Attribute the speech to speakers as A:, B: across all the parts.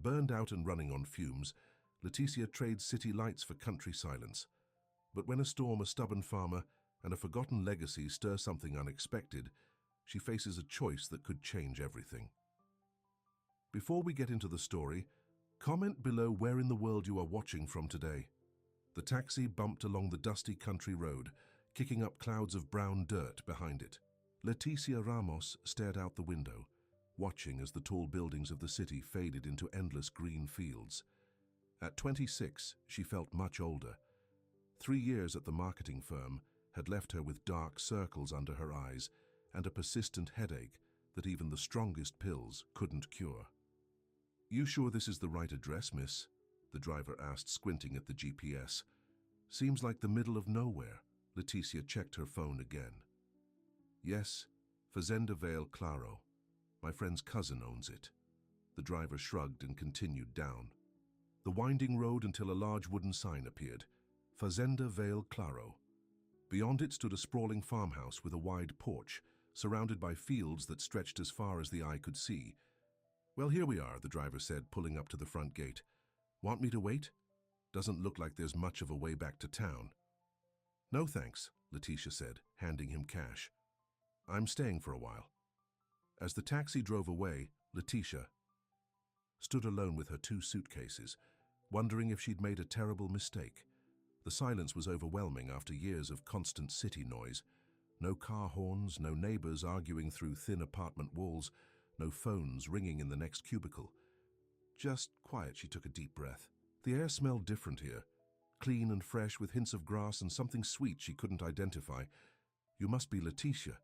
A: Burned out and running on fumes, Leticia trades city lights for country silence. But when a storm, a stubborn farmer, and a forgotten legacy stir something unexpected, she faces a choice that could change everything. Before we get into the story, comment below where in the world you are watching from today. The taxi bumped along the dusty country road, kicking up clouds of brown dirt behind it. Leticia Ramos stared out the window, watching as the tall buildings of the city faded into endless green fields. At 26, she felt much older. 3 years at the marketing firm had left her with dark circles under her eyes and a persistent headache that even the strongest pills couldn't cure. "You sure this is the right address, miss?" the driver asked, squinting at the GPS. "Seems like the middle of nowhere." Leticia checked her phone again. "Yes, Fazenda Vale Claro. My friend's cousin owns it." The driver shrugged and continued down the winding road until a large wooden sign appeared. Fazenda Vale Claro. Beyond it stood a sprawling farmhouse with a wide porch, surrounded by fields that stretched as far as the eye could see. "Well, here we are," the driver said, pulling up to the front gate. "Want me to wait? Doesn't look like there's much of a way back to town." "No thanks," Leticia said, handing him cash. "I'm staying for a while." As the taxi drove away, Leticia stood alone with her 2 suitcases, wondering if she'd made a terrible mistake. The silence was overwhelming after years of constant city noise. No car horns, no neighbors arguing through thin apartment walls, no phones ringing in the next cubicle. Just quiet. She took a deep breath. The air smelled different here, clean and fresh with hints of grass and something sweet she couldn't identify. "You must be Leticia."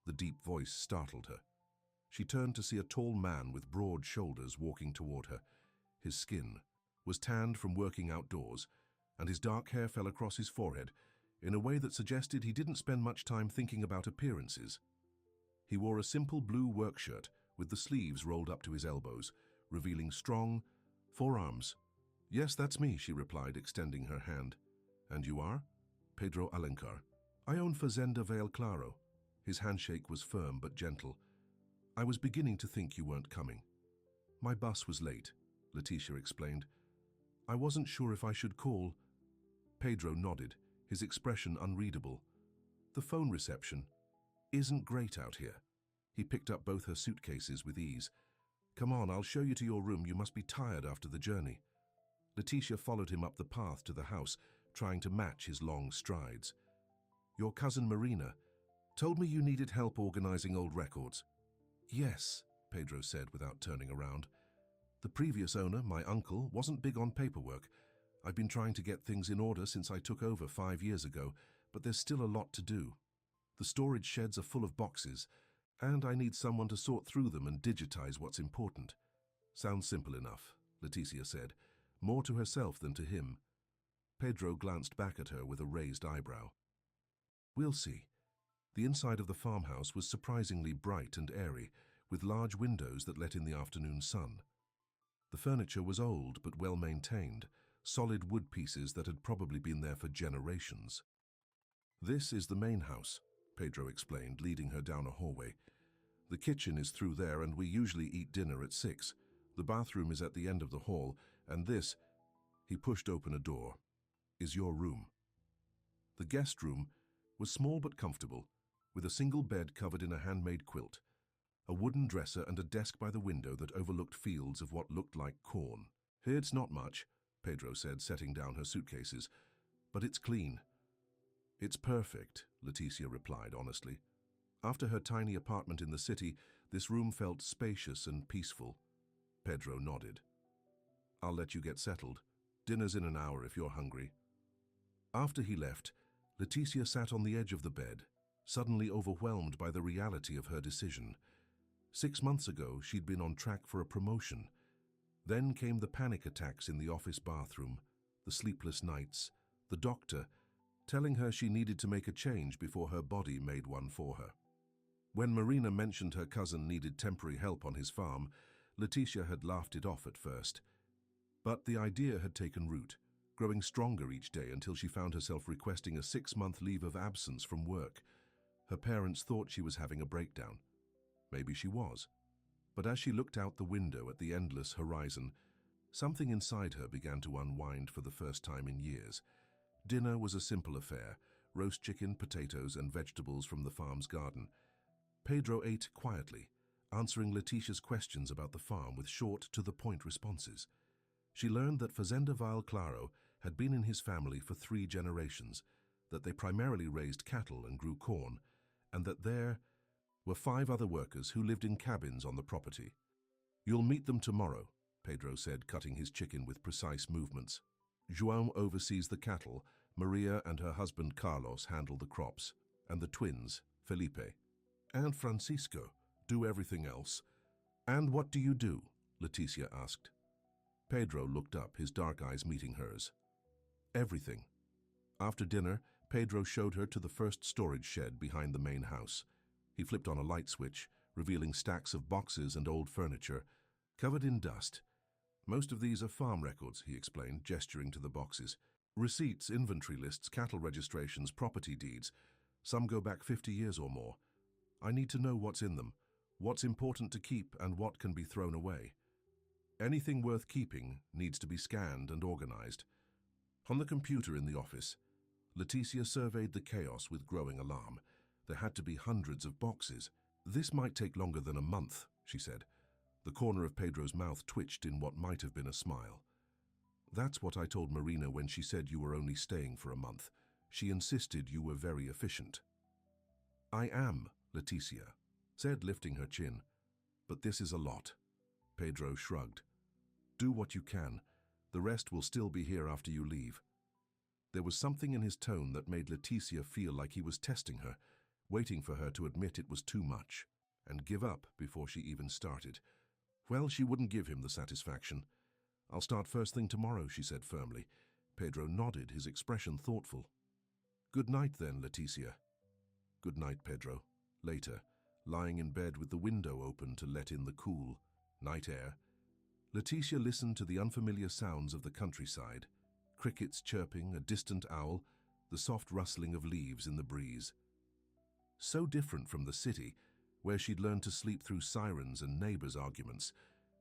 A: The deep voice startled her. She turned to see a tall man with broad shoulders walking toward her. His skin was tanned from working outdoors, and his dark hair fell across his forehead in a way that suggested he didn't spend much time thinking about appearances. He wore a simple blue work shirt with the sleeves rolled up to his elbows, revealing strong forearms. "Yes, that's me," she replied, extending her hand. "And you are?" "Pedro Alencar. I own Fazenda Vale Claro." His handshake was firm but gentle. "I was beginning to think you weren't coming." "My bus was late," Leticia explained. "I wasn't sure if I should call." Pedro nodded, his expression unreadable. "The phone reception isn't great out here." He picked up both her suitcases with ease. "Come on, I'll show you to your room. You must be tired after the journey." Leticia followed him up the path to the house, trying to match his long strides. "Your cousin Marina told me you needed help organizing old records." "Yes," Pedro said without turning around. "The previous owner, my uncle, wasn't big on paperwork. I've been trying to get things in order since I took over 5 years ago, but there's still a lot to do. The storage sheds are full of boxes, and I need someone to sort through them and digitize what's important." "Sounds simple enough," Leticia said, more to herself than to him. Pedro glanced back at her with a raised eyebrow. "We'll see." The inside of the farmhouse was surprisingly bright and airy, with large windows that let in the afternoon sun. The furniture was old but well maintained, solid wood pieces that had probably been there for generations. "This is the main house," Pedro explained, leading her down a hallway. "The kitchen is through there, and we usually eat dinner at 6. The bathroom is at the end of the hall, and this," he pushed open a door, "is your room." The guest room was small but comfortable, with a single bed covered in a handmade quilt, a wooden dresser and a desk by the window that overlooked fields of what looked like corn. "It's not much," Pedro said, setting down her suitcases, "but it's clean." "It's perfect," Leticia replied honestly. After her tiny apartment in the city, this room felt spacious and peaceful. Pedro nodded. "I'll let you get settled. Dinner's in an hour if you're hungry." After he left, Leticia sat on the edge of the bed, suddenly overwhelmed by the reality of her decision. 6 months ago, she'd been on track for a promotion. Then came the panic attacks in the office bathroom, the sleepless nights, the doctor telling her she needed to make a change before her body made one for her. When Marina mentioned her cousin needed temporary help on his farm, Leticia had laughed it off at first. But the idea had taken root, growing stronger each day until she found herself requesting a 6-month leave of absence from work. Her parents thought she was having a breakdown. Maybe she was. But as she looked out the window at the endless horizon, Something inside her began to unwind for the first time in years. Dinner was a simple affair: roast chicken, potatoes, and vegetables from the farm's garden. Pedro ate quietly, answering Leticia's questions about the farm with short, to-the-point responses. She learned that Fazenda Val Claro had been in his family for 3 generations, that they primarily raised cattle and grew corn, and that there were 5 other workers who lived in cabins on the property. "You'll meet them tomorrow," Pedro said, cutting his chicken with precise movements. João oversees the cattle, Maria and her husband Carlos handle the crops, and the twins, Felipe and Francisco, do everything else. "And what do you do?" Leticia asked. Pedro looked up, his dark eyes meeting hers. "Everything." After dinner, Pedro showed her to the first storage shed behind the main house. He flipped on a light switch, revealing stacks of boxes and old furniture, covered in dust. "Most of these are farm records," he explained, gesturing to the boxes. "Receipts, inventory lists, cattle registrations, property deeds. Some go back 50 years or more. I need to know what's in them, what's important to keep, and what can be thrown away. Anything worth keeping needs to be scanned and organized." On the computer in the office, Leticia surveyed the chaos with growing alarm. There had to be hundreds of boxes. "This might take longer than a month," she said. The corner of Pedro's mouth twitched in what might have been a smile. "That's what I told Marina when she said you were only staying for a month. She insisted you were very efficient." "I am," Leticia said, lifting her chin. "But this is a lot." Pedro shrugged. "Do what you can. The rest will still be here after you leave." There was something in his tone that made Leticia feel like he was testing her, waiting for her to admit it was too much, and give up before she even started. Well, she wouldn't give him the satisfaction. "I'll start first thing tomorrow," she said firmly. Pedro nodded, his expression thoughtful. "Good night then, Leticia." "Good night, Pedro." Later, lying in bed with the window open to let in the cool night air, Leticia listened to the unfamiliar sounds of the countryside: crickets chirping, a distant owl, the soft rustling of leaves in the breeze. So different from the city, where she'd learned to sleep through sirens and neighbors' arguments.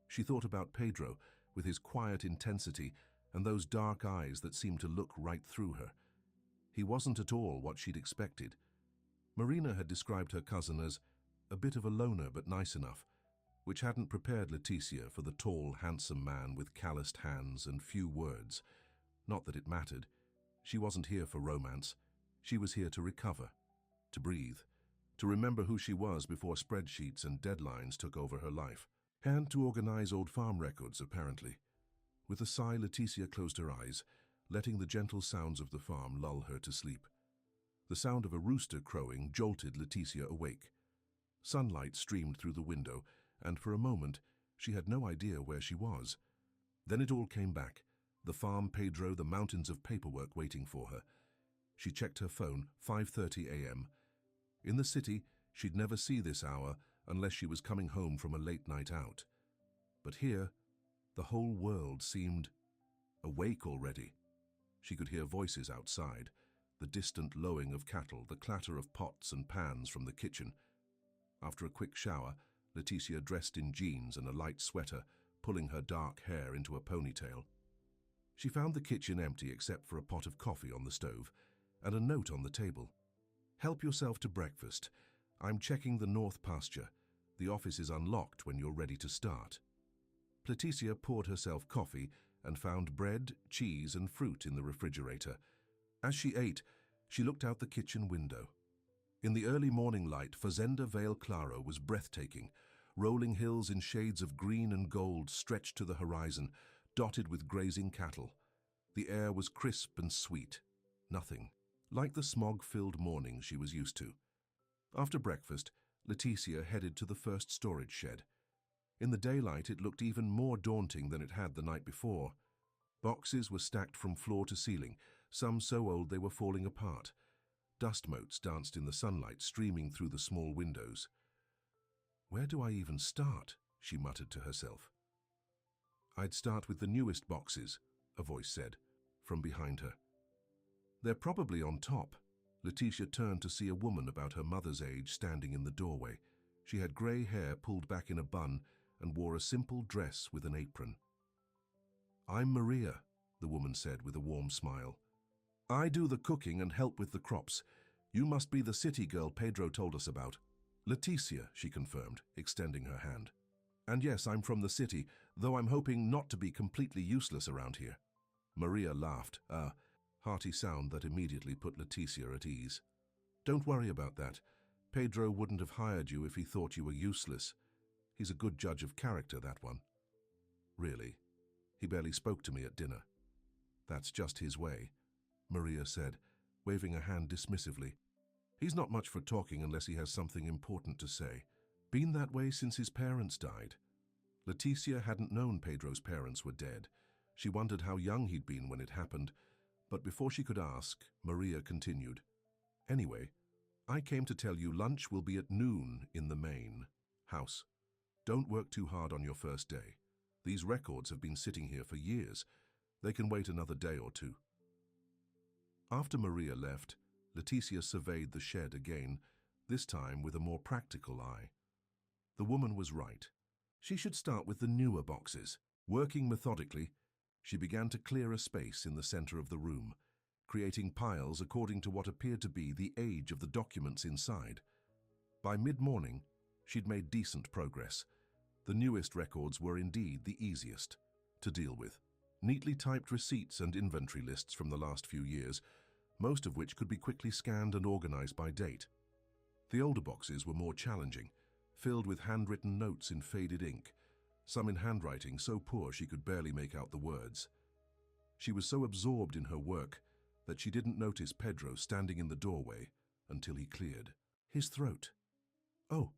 A: She thought about Pedro, with his quiet intensity and those dark eyes that seemed to look right through her. He wasn't at all what she'd expected. Marina had described her cousin as a bit of a loner but nice enough, which hadn't prepared Leticia for the tall, handsome man with calloused hands and few words. Not that it mattered. She wasn't here for romance. She was here to recover, to breathe, to remember who she was before spreadsheets and deadlines took over her life, and to organize old farm records, apparently. With a sigh, Leticia closed her eyes, letting the gentle sounds of the farm lull her to sleep. The sound of a rooster crowing jolted Leticia awake. Sunlight streamed through the window, and for a moment she had no idea where she was. Then it all came back: the farm, Pedro, the mountains of paperwork waiting for her. She checked her phone, 5:30 a.m. In the city, she'd never see this hour unless she was coming home from a late night out. But here, the whole world seemed awake already. She could hear voices outside, the distant lowing of cattle, the clatter of pots and pans from the kitchen. After a quick shower, Leticia dressed in jeans and a light sweater, pulling her dark hair into a ponytail. She found the kitchen empty except for a pot of coffee on the stove and a note on the table. "Help yourself to breakfast. I'm checking the north pasture. The office is unlocked when you're ready to start." Leticia poured herself coffee and found bread, cheese, and fruit in the refrigerator. As she ate, she looked out the kitchen window. In the early morning light, Fazenda Val Claro was breathtaking. Rolling hills in shades of green and gold stretched to the horizon, dotted with grazing cattle. The air was crisp and sweet. Nothing like the smog-filled mornings she was used to. After breakfast, Leticia headed to the first storage shed. In the daylight, it looked even more daunting than it had the night before. Boxes were stacked from floor to ceiling, some so old they were falling apart. Dust motes danced in the sunlight, streaming through the small windows. "Where do I even start?" she muttered to herself. "I'd start with the newest boxes," a voice said, from behind her. "They're probably on top." Leticia turned to see a woman about her mother's age standing in the doorway. She had grey hair pulled back in a bun and wore a simple dress with an apron. I'm Maria, the woman said with a warm smile. I do the cooking and help with the crops. You must be the city girl Pedro told us about. Leticia, she confirmed, extending her hand. And yes, I'm from the city, though I'm hoping not to be completely useless around here. Maria laughed, a hearty sound that immediately put Leticia at ease. Don't worry about that. Pedro wouldn't have hired you if he thought you were useless. He's a good judge of character, that one. Really? He barely spoke to me at dinner. That's just his way, Maria said, waving a hand dismissively. He's not much for talking unless he has something important to say. Been that way since his parents died. Leticia hadn't known Pedro's parents were dead. She wondered how young he'd been when it happened, but before she could ask, Maria continued. Anyway, I came to tell you lunch will be at noon in the main house. Don't work too hard on your first day. These records have been sitting here for years. They can wait another day or two. After Maria left, Leticia surveyed the shed again, this time with a more practical eye. The woman was right. She should start with the newer boxes. Working methodically, she began to clear a space in the center of the room, creating piles according to what appeared to be the age of the documents inside. By mid-morning, she'd made decent progress. The newest records were indeed the easiest to deal with. Neatly typed receipts and inventory lists from the last few years, most of which could be quickly scanned and organized by date. The older boxes were more challenging, filled with handwritten notes in faded ink, some in handwriting so poor she could barely make out the words. She was so absorbed in her work that she didn't notice Pedro standing in the doorway until he cleared his throat. Oh,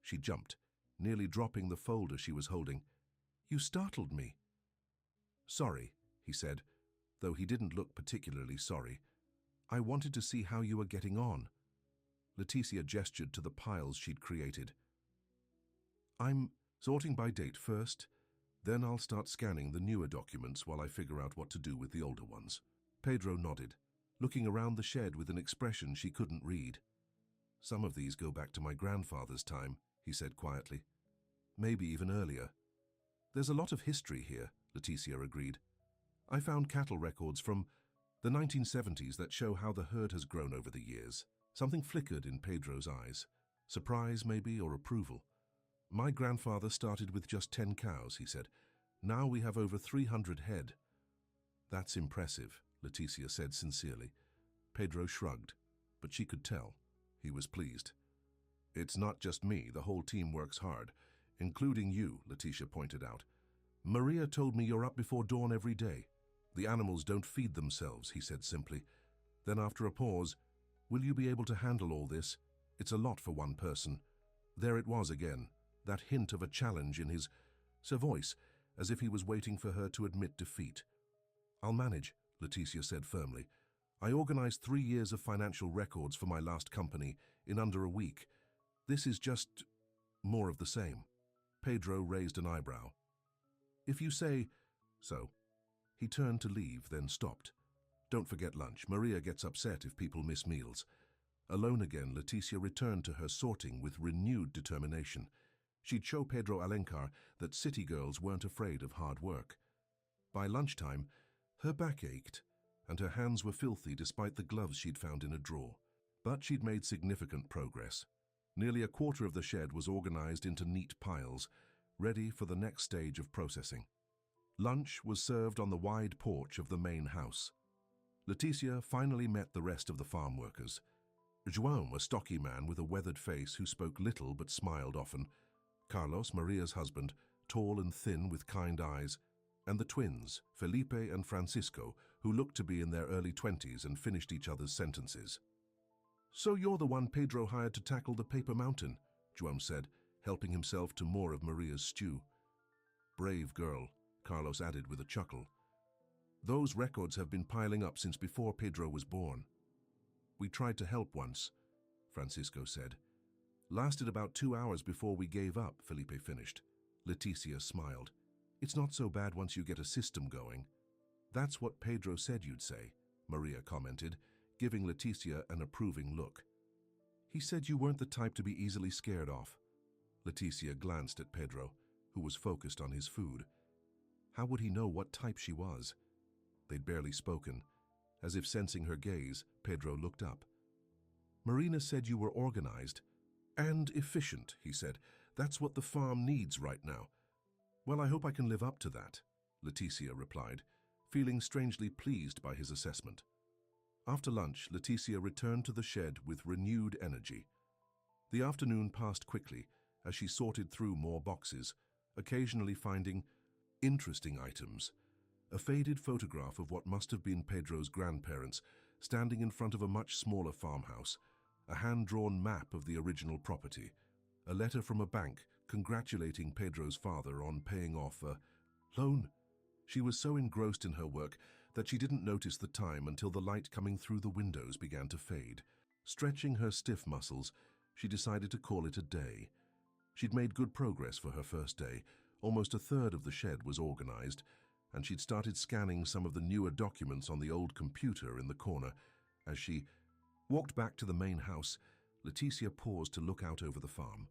A: she jumped, nearly dropping the folder she was holding. You startled me. Sorry, he said, though he didn't look particularly sorry. I wanted to see how you were getting on. Leticia gestured to the piles she'd created. I'm sorting by date first, then I'll start scanning the newer documents while I figure out what to do with the older ones. Pedro nodded, looking around the shed with an expression she couldn't read. Some of these go back to my grandfather's time, he said quietly. Maybe even earlier. There's a lot of history here, Leticia agreed. I found cattle records from the 1970s that show how the herd has grown over the years. Something flickered in Pedro's eyes. Surprise, maybe, or approval. My grandfather started with just 10 cows, he said. Now we have over 300 head. That's impressive, Leticia said sincerely. Pedro shrugged, but she could tell. He was pleased. It's not just me, the whole team works hard, including you, Leticia pointed out. Maria told me you're up before dawn every day. The animals don't feed themselves, he said simply. Then after a pause, will you be able to handle all this? It's a lot for one person. There it was again, that hint of a challenge in his voice, as if he was waiting for her to admit defeat. I'll manage, Leticia said firmly. I organized 3 years of financial records for my last company in under a week. This is just more of the same. Pedro raised an eyebrow. If you say so. He turned to leave, then stopped. Don't forget lunch. Maria gets upset if people miss meals. Alone again, Leticia returned to her sorting with renewed determination. She'd show Pedro Alencar that city girls weren't afraid of hard work. By lunchtime, her back ached, and her hands were filthy despite the gloves she'd found in a drawer. But she'd made significant progress. Nearly a quarter of the shed was organized into neat piles, ready for the next stage of processing. Lunch was served on the wide porch of the main house. Leticia finally met the rest of the farm workers. João, a stocky man with a weathered face who spoke little but smiled often. Carlos, Maria's husband, tall and thin with kind eyes. And the twins, Felipe and Francisco, who looked to be in their early 20s and finished each other's sentences. So you're the one Pedro hired to tackle the paper mountain, João said, helping himself to more of Maria's stew. Brave girl, Carlos added with a chuckle. Those records have been piling up since before Pedro was born. We tried to help once, Francisco said. Lasted about 2 hours before we gave up, Felipe finished. Leticia smiled. It's not so bad once you get a system going. That's what Pedro said you'd say, Maria commented, giving Leticia an approving look. He said you weren't the type to be easily scared off. Leticia glanced at Pedro, who was focused on his food. How would he know what type she was? They'd barely spoken. As if sensing her gaze, Pedro looked up. "Marina said you were organized and efficient," he said. "That's what the farm needs right now." "Well, I hope I can live up to that," Leticia replied, feeling strangely pleased by his assessment. After lunch, Leticia returned to the shed with renewed energy. The afternoon passed quickly as she sorted through more boxes, occasionally finding interesting items. A faded photograph of what must have been Pedro's grandparents standing in front of a much smaller farmhouse, a hand-drawn map of the original property, a letter from a bank congratulating Pedro's father on paying off a loan. She was so engrossed in her work that she didn't notice the time until the light coming through the windows began to fade. Stretching her stiff muscles, she decided to call it a day. She'd made good progress for her first day. Almost a third of the shed was organized, and she'd started scanning some of the newer documents on the old computer in the corner. As she walked back to the main house, Leticia paused to look out over the farm.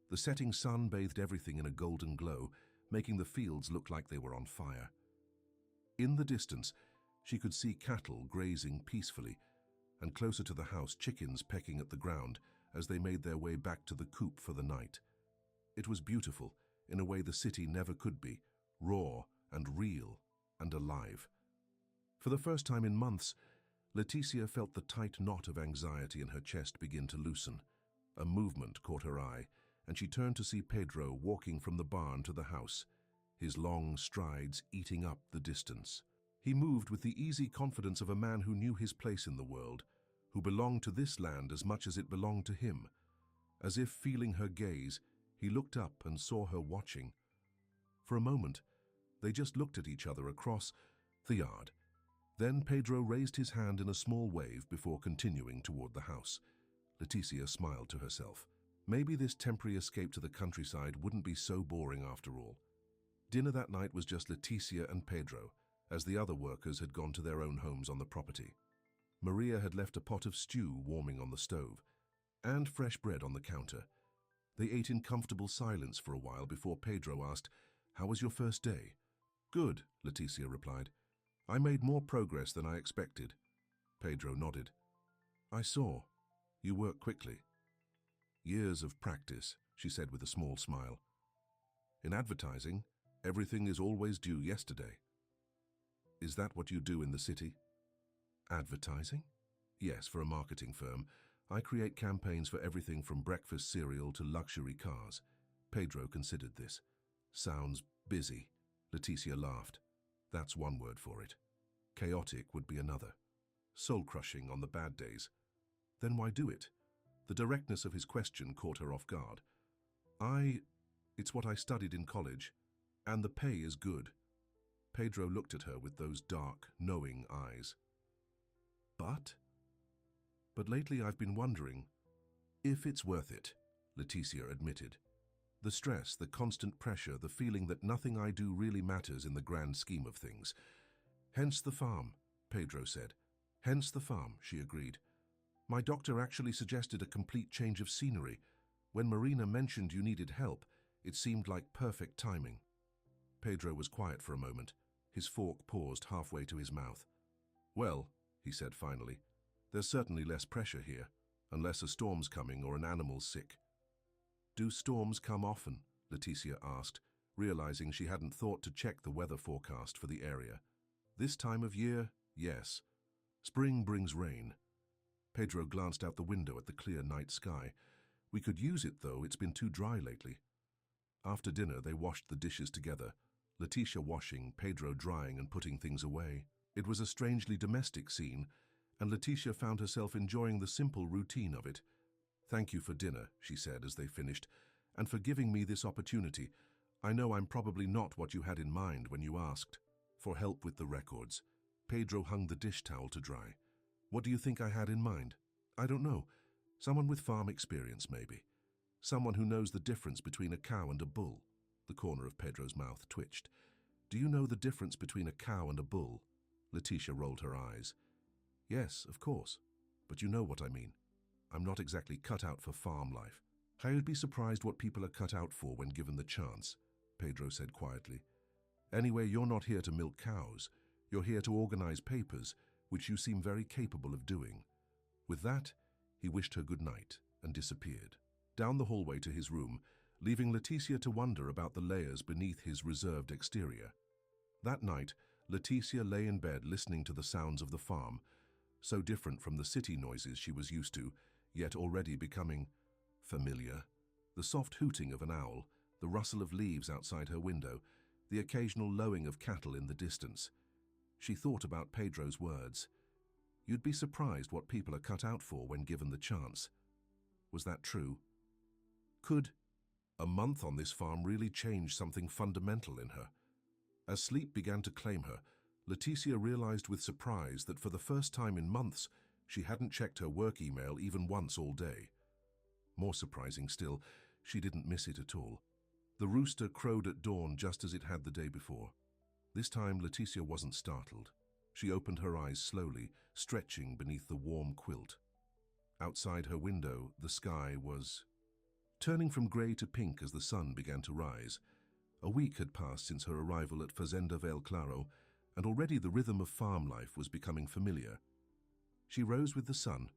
A: The setting sun bathed everything in a golden glow, making the fields look like they were on fire. In the distance, she could see cattle grazing peacefully, and closer to the house, chickens pecking at the ground as they made their way back to the coop for the night. It was beautiful, in a way the city never could be, raw and real and alive. For the first time in months, Leticia felt the tight knot of anxiety in her chest begin to loosen. A movement caught her eye, and she turned to see Pedro walking from the barn to the house, his long strides eating up the distance. He moved with the easy confidence of a man who knew his place in the world, who belonged to this land as much as it belonged to him. As if feeling her gaze, he looked up and saw her watching. For a moment, they just looked at each other across the yard. Then Pedro raised his hand in a small wave before continuing toward the house. Leticia smiled to herself. Maybe this temporary escape to the countryside wouldn't be so boring after all. Dinner that night was just Leticia and Pedro, as the other workers had gone to their own homes on the property. Maria had left a pot of stew warming on the stove, and fresh bread on the counter. They ate in comfortable silence for a while before Pedro asked, "How was your first day?" "Good," Leticia replied. "I made more progress than I expected." Pedro nodded. "I saw. You work quickly." "Years of practice," she said with a small smile. "In advertising, everything is always due yesterday." "Is that what you do in the city?" "Advertising?" "Yes, for a marketing firm. I create campaigns for everything from breakfast cereal to luxury cars." Pedro considered this. "Sounds busy." Leticia laughed. "That's one word for it. Chaotic would be another. Soul-crushing on the bad days." "Then why do it?" The directness of his question caught her off guard. It's what I studied in college, and the pay is good." Pedro looked at her with those dark, knowing eyes. But lately I've been wondering if it's worth it," Leticia admitted. "The stress, the constant pressure, the feeling that nothing I do really matters in the grand scheme of things." "Hence the farm," Pedro said. "Hence the farm," she agreed. "My doctor actually suggested a complete change of scenery. When Marina mentioned you needed help, it seemed like perfect timing." Pedro was quiet for a moment. His fork paused halfway to his mouth. "Well," he said finally, "there's certainly less pressure here, unless a storm's coming or an animal's sick." "Do storms come often?" Leticia asked, realizing she hadn't thought to check the weather forecast for the area. "This time of year, yes. Spring brings rain." Pedro glanced out the window at the clear night sky. "We could use it, though. It's been too dry lately." After dinner, they washed the dishes together, Leticia washing, Pedro drying and putting things away. It was a strangely domestic scene, and Leticia found herself enjoying the simple routine of it. "Thank you for dinner," she said as they finished, "and for giving me this opportunity. I know I'm probably not what you had in mind when you asked for help with the records." Pedro hung the dish towel to dry. "What do you think I had in mind?" "I don't know. Someone with farm experience, maybe. Someone who knows the difference between a cow and a bull." The corner of Pedro's mouth twitched. "Do you know the difference between a cow and a bull?" Leticia rolled her eyes. "Yes, of course. But you know what I mean. I'm not exactly cut out for farm life." "I would be surprised what people are cut out for when given the chance," Pedro said quietly. Anyway, you're not here to milk cows. You're here to organize papers, which you seem very capable of doing." With that, he wished her good night and disappeared down the hallway to his room, leaving Leticia to wonder about the layers beneath his reserved exterior. That night, Leticia lay in bed listening to the sounds of the farm, so different from the city noises she was used to, yet already becoming familiar. The soft hooting of an owl, the rustle of leaves outside her window, the occasional lowing of cattle in the distance. She thought about Pedro's words. "You'd be surprised what people are cut out for when given the chance." Was that true? Could a month on this farm really change something fundamental in her? As sleep began to claim her, Leticia realized with surprise that for the first time in months, she hadn't checked her work email even once all day. More surprising still, she didn't miss it at all. The rooster crowed at dawn just as it had the day before. This time, Leticia wasn't startled. She opened her eyes slowly, stretching beneath the warm quilt. Outside her window, the sky was turning from grey to pink as the sun began to rise. A week had passed since her arrival at Fazenda Vel Claro, and already the rhythm of farm life was becoming familiar. She rose with the sun,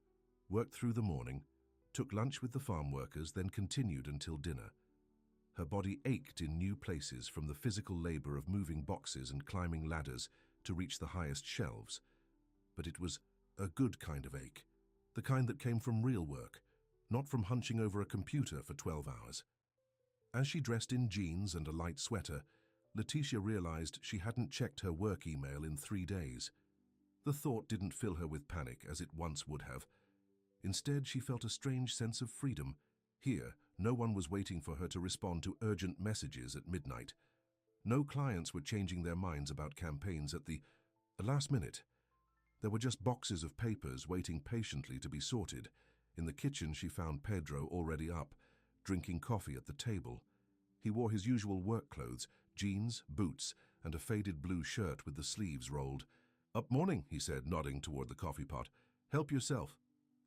A: worked through the morning, took lunch with the farm workers, then continued until dinner. Her body ached in new places from the physical labor of moving boxes and climbing ladders to reach the highest shelves. But it was a good kind of ache, the kind that came from real work, not from hunching over a computer for 12 hours. As she dressed in jeans and a light sweater, Leticia realized she hadn't checked her work email in 3 days. The thought didn't fill her with panic as it once would have. Instead, she felt a strange sense of freedom. Here, no one was waiting for her to respond to urgent messages at midnight. No clients were changing their minds about campaigns at the last minute. There were just boxes of papers waiting patiently to be sorted. In the kitchen, she found Pedro already up, drinking coffee at the table. He wore his usual work clothes, jeans, boots, and a faded blue shirt with the sleeves rolled. "Up morning," he said, nodding toward the coffee pot. "Help yourself."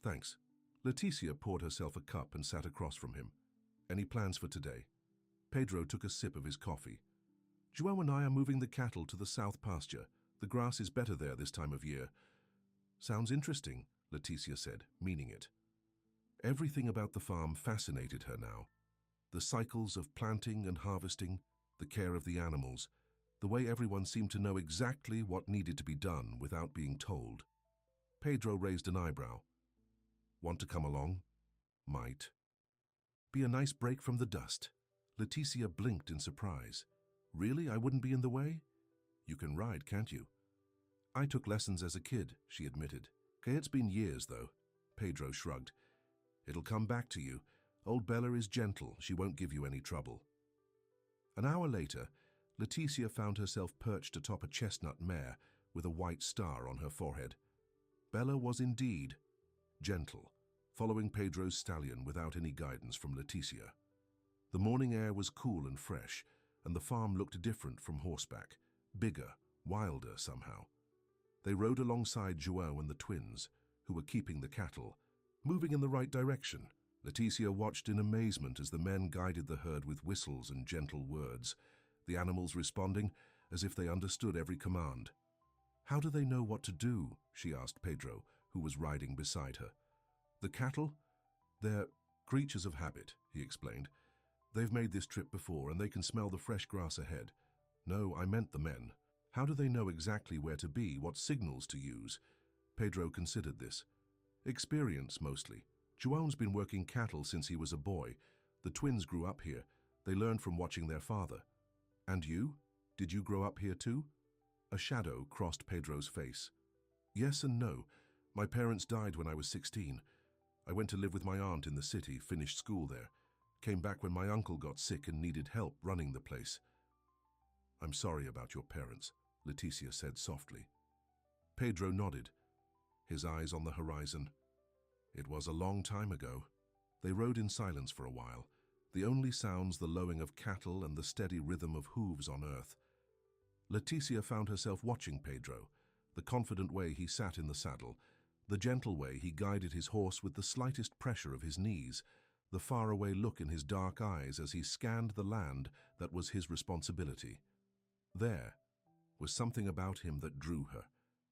A: "Thanks." Leticia poured herself a cup and sat across from him. "Any plans for today?" Pedro took a sip of his coffee. "João and I are moving the cattle to the south pasture. The grass is better there this time of year." "Sounds interesting," Leticia said, meaning it. Everything about the farm fascinated her now. The cycles of planting and harvesting, the care of the animals, the way everyone seemed to know exactly what needed to be done without being told. Pedro raised an eyebrow. "Want to come along?" "Might." "Be a nice break from the dust." Leticia blinked in surprise. "Really? I wouldn't be in the way?" "You can ride, can't you?" "I took lessons as a kid," she admitted. "Okay, it's been years, though." Pedro shrugged. "It'll come back to you. Old Bella is gentle. She won't give you any trouble." An hour later, Leticia found herself perched atop a chestnut mare with a white star on her forehead. Bella was indeed gentle, following Pedro's stallion without any guidance from Leticia. The morning air was cool and fresh, and the farm looked different from horseback, bigger, wilder somehow. They rode alongside João and the twins, who were keeping the cattle, moving in the right direction. Leticia watched in amazement as the men guided the herd with whistles and gentle words, the animals responding as if they understood every command. "How do they know what to do?" she asked Pedro, who was riding beside her. "The cattle? They're creatures of habit," he explained. "They've made this trip before and they can smell the fresh grass ahead." "No, I meant the men. How do they know exactly where to be, what signals to use?" Pedro considered this. "Experience, mostly. João's been working cattle since he was a boy. The twins grew up here. They learned from watching their father." "And you? Did you grow up here too?" A shadow crossed Pedro's face. "Yes and no. My parents died when I was 16. I went to live with my aunt in the city, finished school there. Came back when my uncle got sick and needed help running the place." "I'm sorry about your parents," Leticia said softly. Pedro nodded, his eyes on the horizon. It was a long time ago. They rode in silence for a while, the only sounds the lowing of cattle and the steady rhythm of hooves on earth. Leticia found herself watching Pedro, the confident way he sat in the saddle, the gentle way he guided his horse with the slightest pressure of his knees, the faraway look in his dark eyes as he scanned the land that was his responsibility. There was something about him that drew her,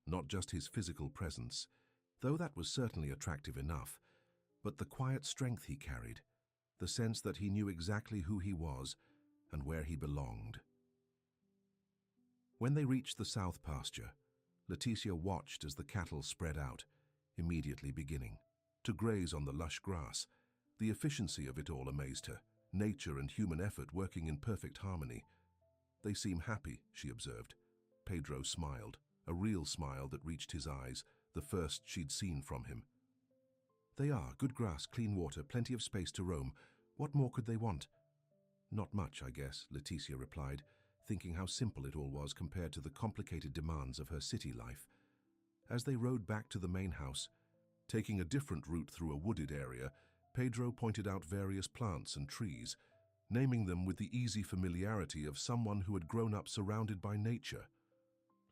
A: not just his physical presence, though that was certainly attractive enough, but the quiet strength he carried, the sense that he knew exactly who he was and where he belonged. When they reached the south pasture, Leticia watched as the cattle spread out, immediately beginning to graze on the lush grass. The efficiency of it all amazed her, nature and human effort working in perfect harmony. "They seem happy," she observed. Pedro smiled, a real smile that reached his eyes, the first she'd seen from him. "They are. Good grass, clean water, plenty of space to roam. What more could they want?" "Not much, I guess," Leticia replied, thinking how simple it all was compared to the complicated demands of her city life. As they rode back to the main house, taking a different route through a wooded area, Pedro pointed out various plants and trees, naming them with the easy familiarity of someone who had grown up surrounded by nature.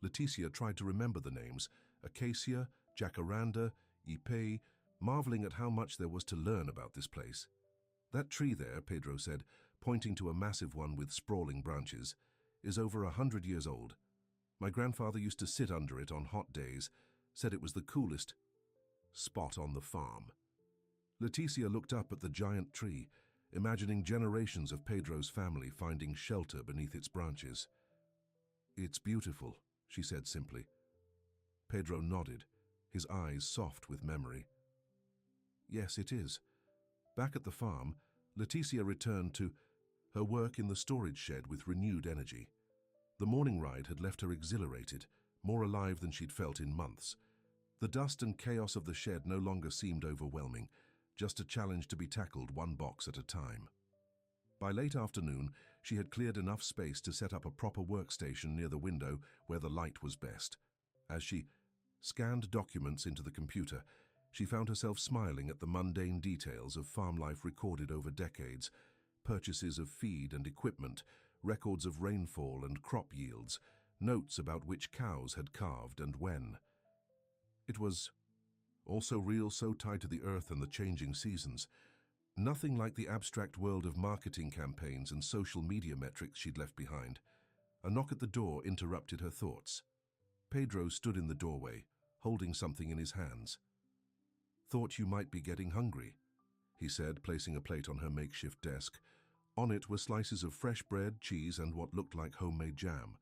A: Leticia tried to remember the names: acacia, jacaranda, ipe, marveling at how much there was to learn about this place. "That tree there," Pedro said, pointing to a massive one with sprawling branches, "is over 100 years old. My grandfather used to sit under it on hot days, said it was the coolest spot on the farm." Leticia looked up at the giant tree, imagining generations of Pedro's family finding shelter beneath its branches. "It's beautiful," she said simply. Pedro nodded, his eyes soft with memory. "Yes, it is." Back at the farm, Leticia returned to her work in the storage shed with renewed energy. The morning ride had left her exhilarated, more alive than she'd felt in months. The dust and chaos of the shed no longer seemed overwhelming, just a challenge to be tackled one box at a time. By late afternoon, she had cleared enough space to set up a proper workstation near the window where the light was best. As she scanned documents into the computer, she found herself smiling at the mundane details of farm life recorded over decades: purchases of feed and equipment, records of rainfall and crop yields, notes about which cows had calved and when. It was all so real, so tied to the earth and the changing seasons. Nothing like the abstract world of marketing campaigns and social media metrics she'd left behind. A knock at the door interrupted her thoughts. Pedro stood in the doorway, holding something in his hands. "Thought you might be getting hungry," he said, placing a plate on her makeshift desk. On it were slices of fresh bread, cheese, and what looked like homemade jam.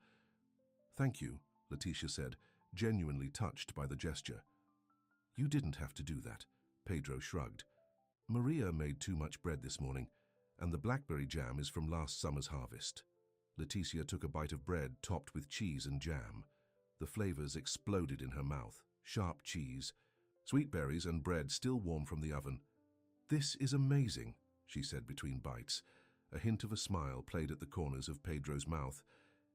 A: "Thank you," Leticia said, genuinely touched by the gesture. "You didn't have to do that," Pedro shrugged. "Maria made too much bread this morning, and the blackberry jam is from last summer's harvest." Leticia took a bite of bread topped with cheese and jam. The flavors exploded in her mouth: sharp cheese, sweet berries, and bread still warm from the oven. "This is amazing," she said between bites. A hint of a smile played at the corners of Pedro's mouth.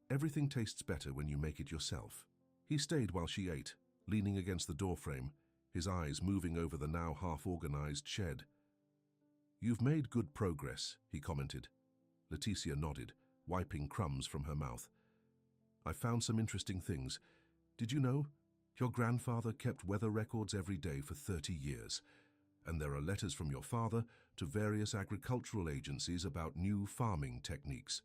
A: "Everything tastes better when you make it yourself." He stayed while she ate, leaning against the doorframe, his eyes moving over the now half-organized shed. "You've made good progress," he commented. Leticia nodded, wiping crumbs from her mouth. "I found some interesting things. Did you know? Your grandfather kept weather records every day for 30 years. And there are letters from your father to various agricultural agencies about new farming techniques."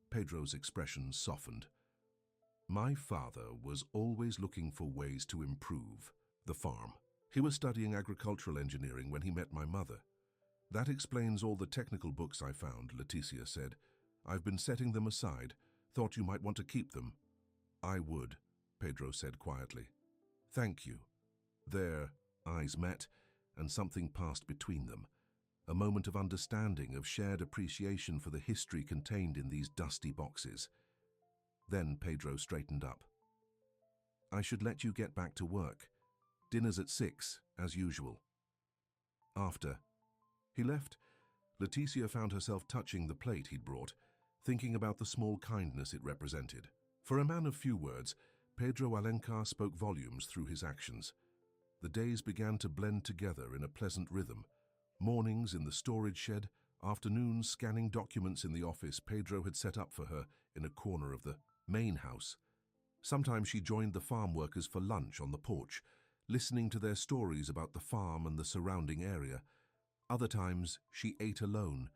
A: Pedro's expression softened. "My father was always looking for ways to improve the farm. He was studying agricultural engineering when he met my mother." "That explains all the technical books I found," Leticia said. "I've been setting them aside. Thought you might want to keep them." "I would," Pedro said quietly. "Thank you." Their eyes met, and something passed between them. A moment of understanding, of shared appreciation for the history contained in these dusty boxes. Then Pedro straightened up. "I should let you get back to work. Dinner's at 6, as usual." After he left, Leticia found herself touching the plate he'd brought, thinking about the small kindness it represented. For a man of few words, Pedro Alencar spoke volumes through his actions. The days began to blend together in a pleasant rhythm. Mornings in the storage shed, afternoons scanning documents in the office Pedro had set up for her in a corner of the main house. Sometimes she joined the farm workers for lunch on the porch, listening to their stories about the farm and the surrounding area. Other times she ate alone,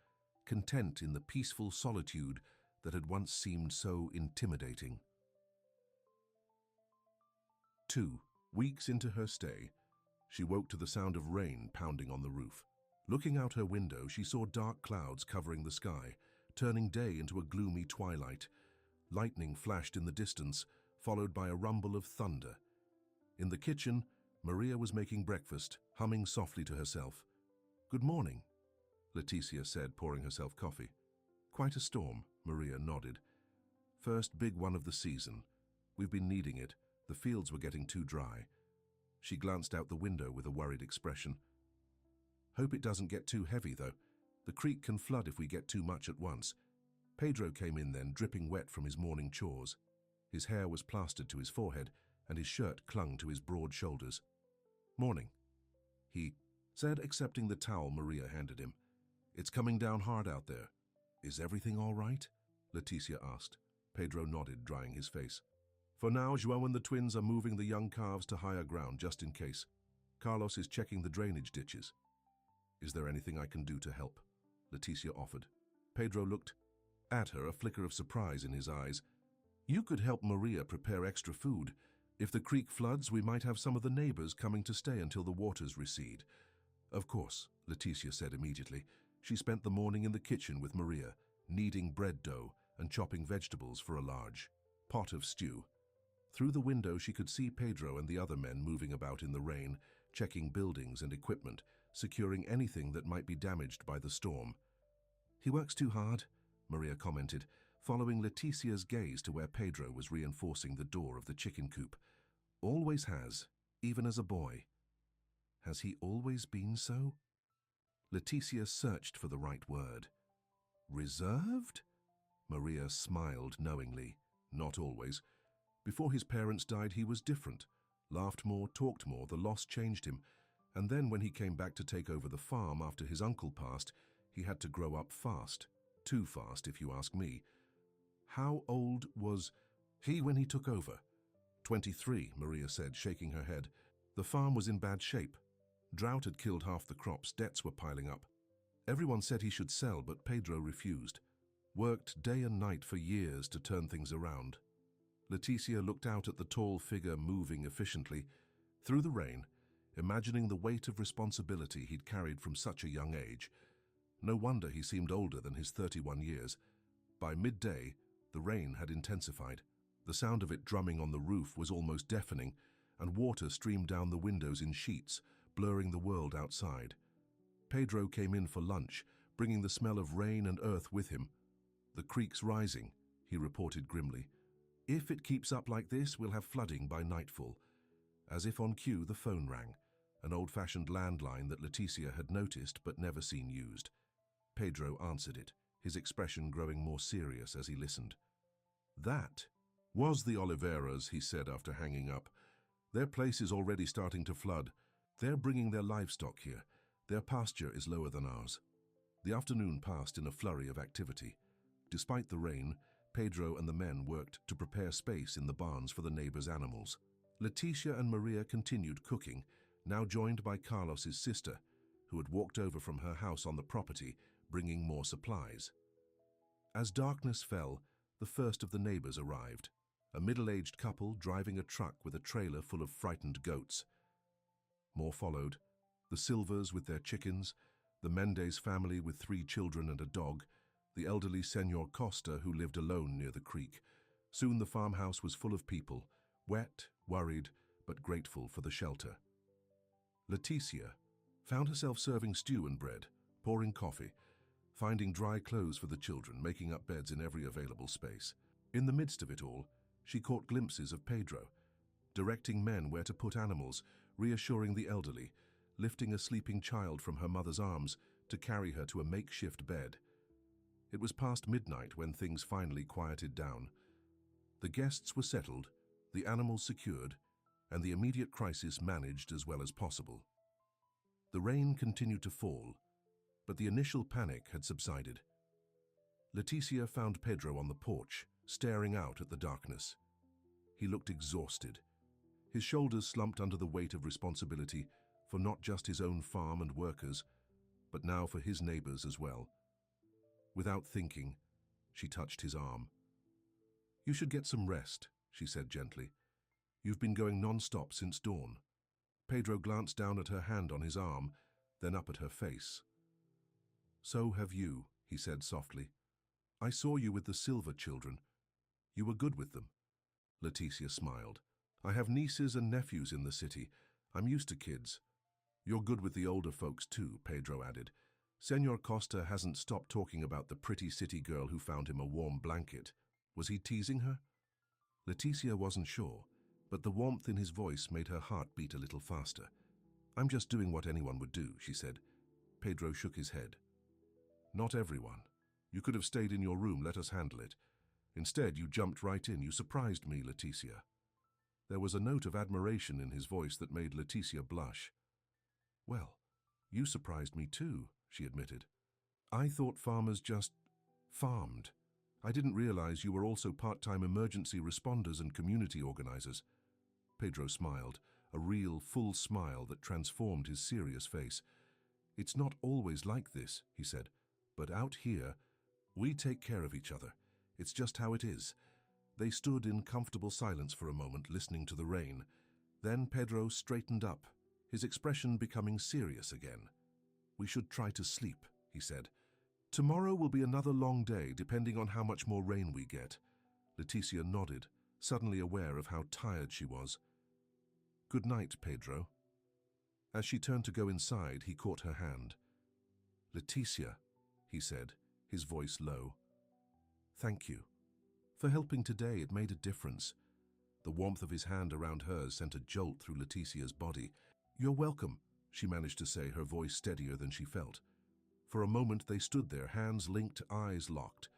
A: content in the peaceful solitude that had once seemed so intimidating. 2 weeks into her stay, she woke to the sound of rain pounding on the roof. Looking out her window, she saw dark clouds covering the sky, turning day into a gloomy twilight. Lightning flashed in the distance, followed by a rumble of thunder. In the kitchen, Maria was making breakfast, humming softly to herself. "Good morning," Leticia said, pouring herself coffee. "Quite a storm," Maria nodded. "First big one of the season. We've been needing it. The fields were getting too dry." She glanced out the window with a worried expression. "Hope it doesn't get too heavy, though. The creek can flood if we get too much at once." Pedro came in then, dripping wet from his morning chores. His hair was plastered to his forehead, and his shirt clung to his broad shoulders. "Morning," he said, accepting the towel Maria handed him. "It's coming down hard out there. Is everything all right?" Leticia asked. Pedro nodded, drying his face. "For now, João and the twins are moving the young calves to higher ground, just in case. Carlos is checking the drainage ditches." "Is there anything I can do to help?" Leticia offered. Pedro looked at her, a flicker of surprise in his eyes. "You could help Maria prepare extra food. If the creek floods, we might have some of the neighbors coming to stay until the waters recede." "Of course," Leticia said immediately. She spent the morning in the kitchen with Maria, kneading bread dough and chopping vegetables for a large pot of stew. Through the window, she could see Pedro and the other men moving about in the rain, checking buildings and equipment, securing anything that might be damaged by the storm. "He works too hard," Maria commented, following Leticia's gaze to where Pedro was reinforcing the door of the chicken coop. "Always has, even as a boy." "Has he always been so?" Leticia searched for the right word. "Reserved?" Maria smiled knowingly. "Not always. Before his parents died, he was different. Laughed more, talked more, the loss changed him. And then when he came back to take over the farm after his uncle passed, he had to grow up fast. Too fast, if you ask me." "How old was he when he took over?" 23, Maria said, shaking her head. "The farm was in bad shape. Drought had killed half the crops, debts were piling up. Everyone said he should sell, but Pedro refused. Worked day and night for years to turn things around." Leticia looked out at the tall figure moving efficiently through the rain, imagining the weight of responsibility he'd carried from such a young age. No wonder he seemed older than his 31 years. By midday, the rain had intensified. The sound of it drumming on the roof was almost deafening, and water streamed down the windows in sheets, blurring the world outside. Pedro came in for lunch, bringing the smell of rain and earth with him. "The creek's rising," he reported grimly. "If it keeps up like this, we'll have flooding by nightfall." As if on cue, the phone rang, an old-fashioned landline that Leticia had noticed but never seen used. Pedro answered it, his expression growing more serious as he listened. "That was the Oliveras," he said after hanging up. "Their place is already starting to flood. They're bringing their livestock here. Their pasture is lower than ours." The afternoon passed in a flurry of activity. Despite the rain, Pedro and the men worked to prepare space in the barns for the neighbors' animals. Leticia and Maria continued cooking, now joined by Carlos's sister, who had walked over from her house on the property, bringing more supplies. As darkness fell, the first of the neighbors arrived, a middle-aged couple driving a truck with a trailer full of frightened goats. More followed, the Silvers with their chickens, the Mendez family with 3 children and a dog, the elderly Senor Costa who lived alone near the creek. Soon the farmhouse was full of people, wet, worried, but grateful for the shelter. Leticia found herself serving stew and bread, pouring coffee, finding dry clothes for the children, making up beds in every available space. In the midst of it all, she caught glimpses of Pedro, directing men where to put animals, reassuring the elderly, lifting a sleeping child from her mother's arms to carry her to a makeshift bed. It was past midnight when things finally quieted down. The guests were settled, the animals secured, and the immediate crisis managed as well as possible. The rain continued to fall, but the initial panic had subsided. Leticia found Pedro on the porch, staring out at the darkness. He looked exhausted. His shoulders slumped under the weight of responsibility for not just his own farm and workers, but now for his neighbors as well. Without thinking, She touched his arm. "You should get some rest," she said gently. "You've been going non-stop since dawn." Pedro glanced down at her hand on his arm, then up at her face. "So have you," he said softly. "I saw you with the Silva children. You were good with them." Leticia smiled. "I have nieces and nephews in the city. I'm used to kids." "You're good with the older folks too," Pedro added. "Senor Costa hasn't stopped talking about the pretty city girl who found him a warm blanket. Was he teasing her?" Leticia wasn't sure, but the warmth in his voice made her heart beat a little faster. "I'm just doing what anyone would do," she said. Pedro shook his head. "Not everyone. You could have stayed in your room, let us handle it. Instead, you jumped right in. You surprised me, Leticia." There was a note of admiration in his voice that made Leticia blush. "Well, you surprised me too," she admitted. "I thought farmers just farmed. I didn't realize you were also part-time emergency responders and community organizers." Pedro smiled, a real, full smile that transformed his serious face. "It's not always like this," he said, "but out here, we take care of each other. It's just how it is." They stood in comfortable silence for a moment, listening to the rain. Then Pedro straightened up, his expression becoming serious again. "We should try to sleep," he said. "Tomorrow will be another long day, depending on how much more rain we get." Leticia nodded, suddenly aware of how tired she was. "Good night, Pedro." As she turned to go inside, he caught her hand. "Leticia," he said, his voice low. "Thank you. For helping today, it made a difference." The warmth of his hand around hers sent a jolt through Leticia's body. "You're welcome," she managed to say, her voice steadier than she felt. For a moment they stood there, hands linked, eyes locked.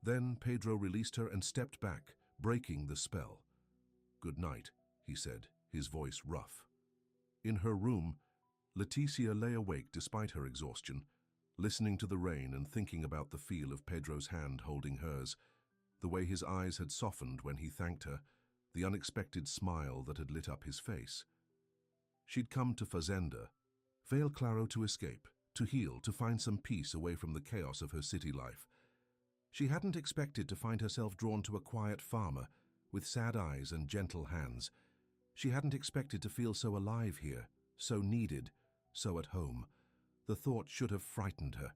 A: Then Pedro released her and stepped back, breaking the spell. "Good night," he said, his voice rough. In her room, Leticia lay awake despite her exhaustion, listening to the rain and thinking about the feel of Pedro's hand holding hers, the way his eyes had softened when he thanked her, the unexpected smile that had lit up his face. She'd come to Fazenda, Vale Claro, to escape, to heal, to find some peace away from the chaos of her city life. She hadn't expected to find herself drawn to a quiet farmer with sad eyes and gentle hands. She hadn't expected to feel so alive here, so needed, so at home. The thought should have frightened her.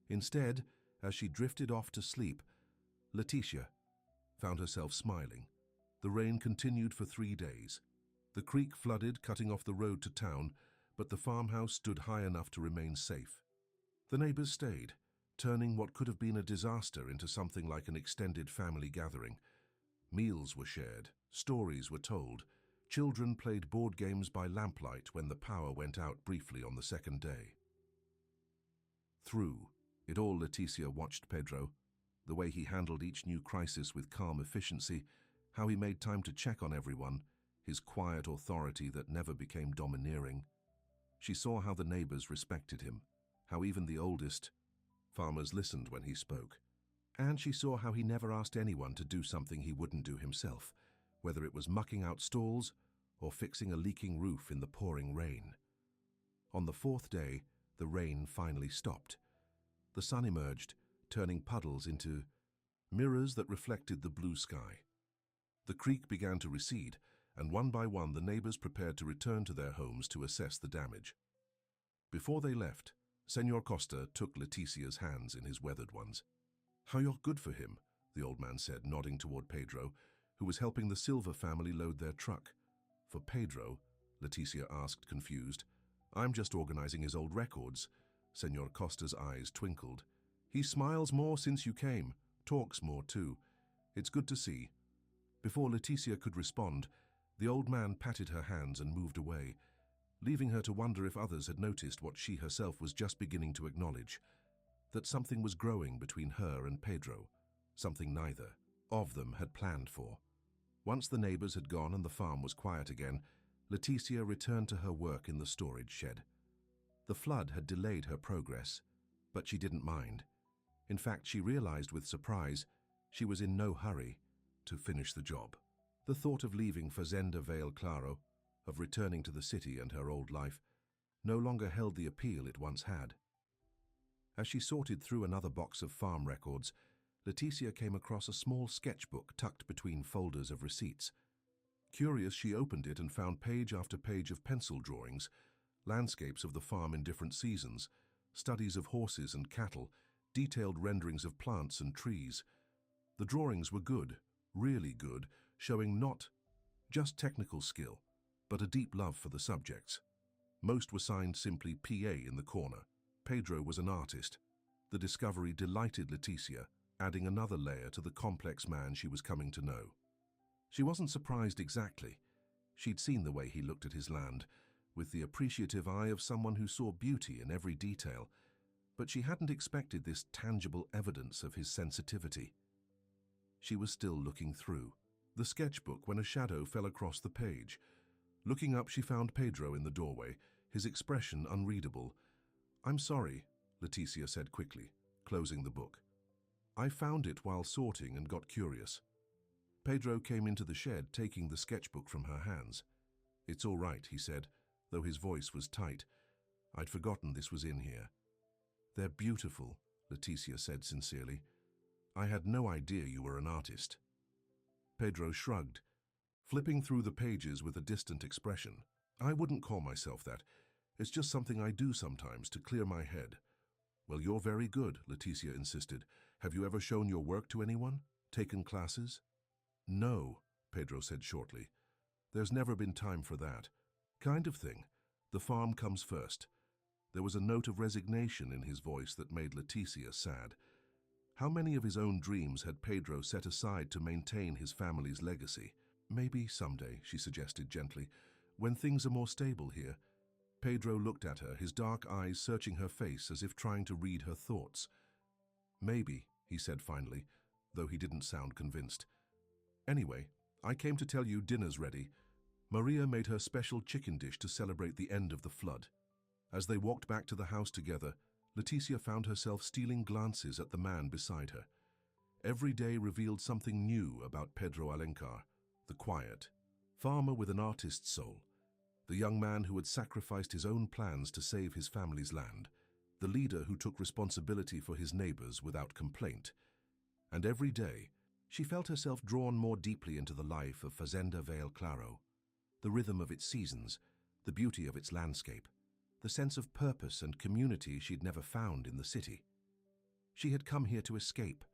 A: Instead, as she drifted off to sleep, Leticia found herself smiling. The rain continued for 3 days. The creek flooded, cutting off the road to town, but the farmhouse stood high enough to remain safe. The neighbors stayed, turning what could have been a disaster into something like an extended family gathering. Meals were shared, stories were told. Children played board games by lamplight when the power went out briefly on the second day. Through it all, Leticia watched Pedro, the way he handled each new crisis with calm efficiency, how he made time to check on everyone, his quiet authority that never became domineering. She saw how the neighbors respected him, how even the oldest farmers listened when he spoke. And she saw how he never asked anyone to do something he wouldn't do himself, whether it was mucking out stalls or fixing a leaking roof in the pouring rain. On the 4th day, the rain finally stopped. The sun emerged, turning puddles into mirrors that reflected the blue sky. The creek began to recede, and one by one the neighbors prepared to return to their homes to assess the damage. Before they left, Senor Costa took Leticia's hands in his weathered ones. "How you're good for him," the old man said, nodding toward Pedro, who was helping the Silva family load their truck. "For Pedro?" Leticia asked, confused. "I'm just organizing his old records." Senor Costa's eyes twinkled. "He smiles more since you came, talks more too. It's good to see." Before Leticia could respond, the old man patted her hands and moved away, leaving her to wonder if others had noticed what she herself was just beginning to acknowledge, that something was growing between her and Pedro, something neither of them had planned for. Once the neighbors had gone and the farm was quiet again, Leticia returned to her work in the storage shed. The flood had delayed her progress, but she didn't mind. In fact, she realized with surprise she was in no hurry to finish the job. The thought of leaving Fazenda Vale Claro, of returning to the city and her old life, no longer held the appeal it once had. As she sorted through another box of farm records, Leticia came across a small sketchbook tucked between folders of receipts. Curious, she opened it and found page after page of pencil drawings, landscapes of the farm in different seasons, studies of horses and cattle, detailed renderings of plants and trees. The drawings were good, really good, showing not just technical skill, but a deep love for the subjects. Most were signed simply PA in the corner. Pedro was an artist. The discovery delighted Leticia, adding another layer to the complex man she was coming to know. She wasn't surprised exactly. She'd seen the way he looked at his land, with the appreciative eye of someone who saw beauty in every detail, but she hadn't expected this tangible evidence of his sensitivity. She was still looking through the sketchbook when a shadow fell across the page. Looking up, she found Pedro in the doorway, his expression unreadable. "I'm sorry," Leticia said quickly, closing the book. "I found it while sorting and got curious." Pedro came into the shed, taking the sketchbook from her hands. "It's all right," he said, though his voice was tight. "I'd forgotten this was in here." "They're beautiful," Leticia said sincerely. "I had no idea you were an artist." Pedro shrugged, flipping through the pages with a distant expression. "I wouldn't call myself that. It's just something I do sometimes to clear my head." "Well, you're very good," Leticia insisted. "Have you ever shown your work to anyone? Taken classes?" "No," Pedro said shortly. "There's never been time for that. Kind of thing. The farm comes first." There was a note of resignation in his voice that made Leticia sad. How many of his own dreams had Pedro set aside to maintain his family's legacy? "Maybe someday," she suggested gently, "when things are more stable here." Pedro looked at her, his dark eyes searching her face as if trying to read her thoughts. "Maybe," he said finally, though he didn't sound convinced. "Anyway, I came to tell you dinner's ready." Maria made her special chicken dish to celebrate the end of the flood. As they walked back to the house together, Leticia found herself stealing glances at the man beside her. Every day revealed something new about Pedro Alencar, the quiet farmer with an artist's soul, the young man who had sacrificed his own plans to save his family's land, the leader who took responsibility for his neighbors without complaint. And every day, she felt herself drawn more deeply into the life of Fazenda Vale Claro, the rhythm of its seasons, the beauty of its landscape, the sense of purpose and community she'd never found in the city. She had come here to escape,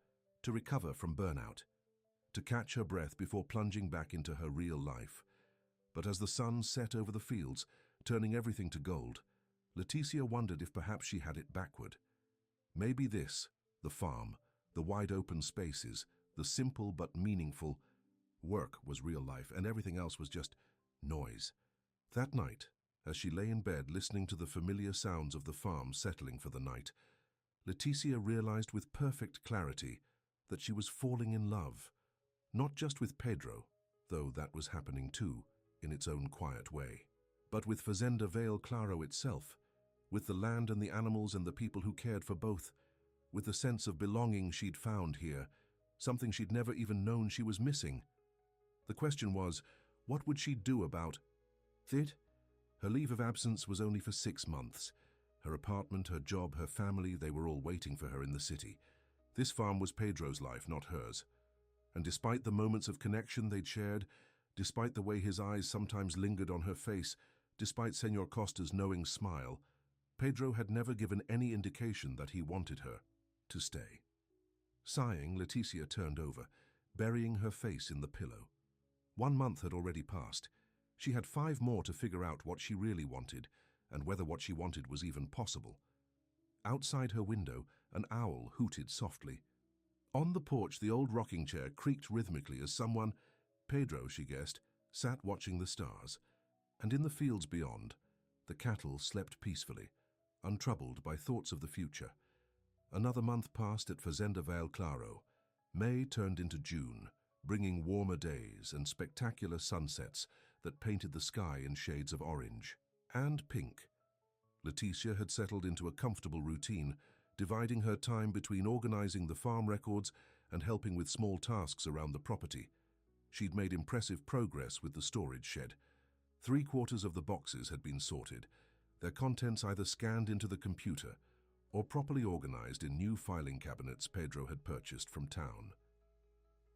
A: to recover from burnout, to catch her breath before plunging back into her real life. But as the sun set over the fields, turning everything to gold, Leticia wondered if perhaps she had it backward. Maybe this, the farm, the wide open spaces, the simple but meaningful work was real life, and everything else was just noise. That night, as she lay in bed listening to the familiar sounds of the farm settling for the night, Leticia realized with perfect clarity that she was falling in love, not just with Pedro, though that was happening too, in its own quiet way, but with Fazenda Vale Claro itself, with the land and the animals and the people who cared for both, with the sense of belonging she'd found here, something she'd never even known she was missing. The question was, what would she do about it? Her leave of absence was only for 6 months. Her apartment, her job, her family, they were all waiting for her in the city. This farm was Pedro's life, not hers. And despite the moments of connection they'd shared, despite the way his eyes sometimes lingered on her face, despite Senor Costa's knowing smile, Pedro had never given any indication that he wanted her to stay. Sighing, Leticia turned over, burying her face in the pillow. 1 month had already passed. She had 5 more to figure out what she really wanted, and whether what she wanted was even possible. Outside her window, an owl hooted softly. On the porch, the old rocking chair creaked rhythmically as someone, Pedro, she guessed, sat watching the stars. And in the fields beyond, the cattle slept peacefully, untroubled by thoughts of the future. Another month passed at Fazenda Vale Claro. May turned into June, bringing warmer days and spectacular sunsets that painted the sky in shades of orange and pink. Leticia had settled into a comfortable routine, dividing her time between organizing the farm records and helping with small tasks around the property. She'd made impressive progress with the storage shed. 3/4 of the boxes had been sorted, their contents either scanned into the computer or properly organized in new filing cabinets Pedro had purchased from town.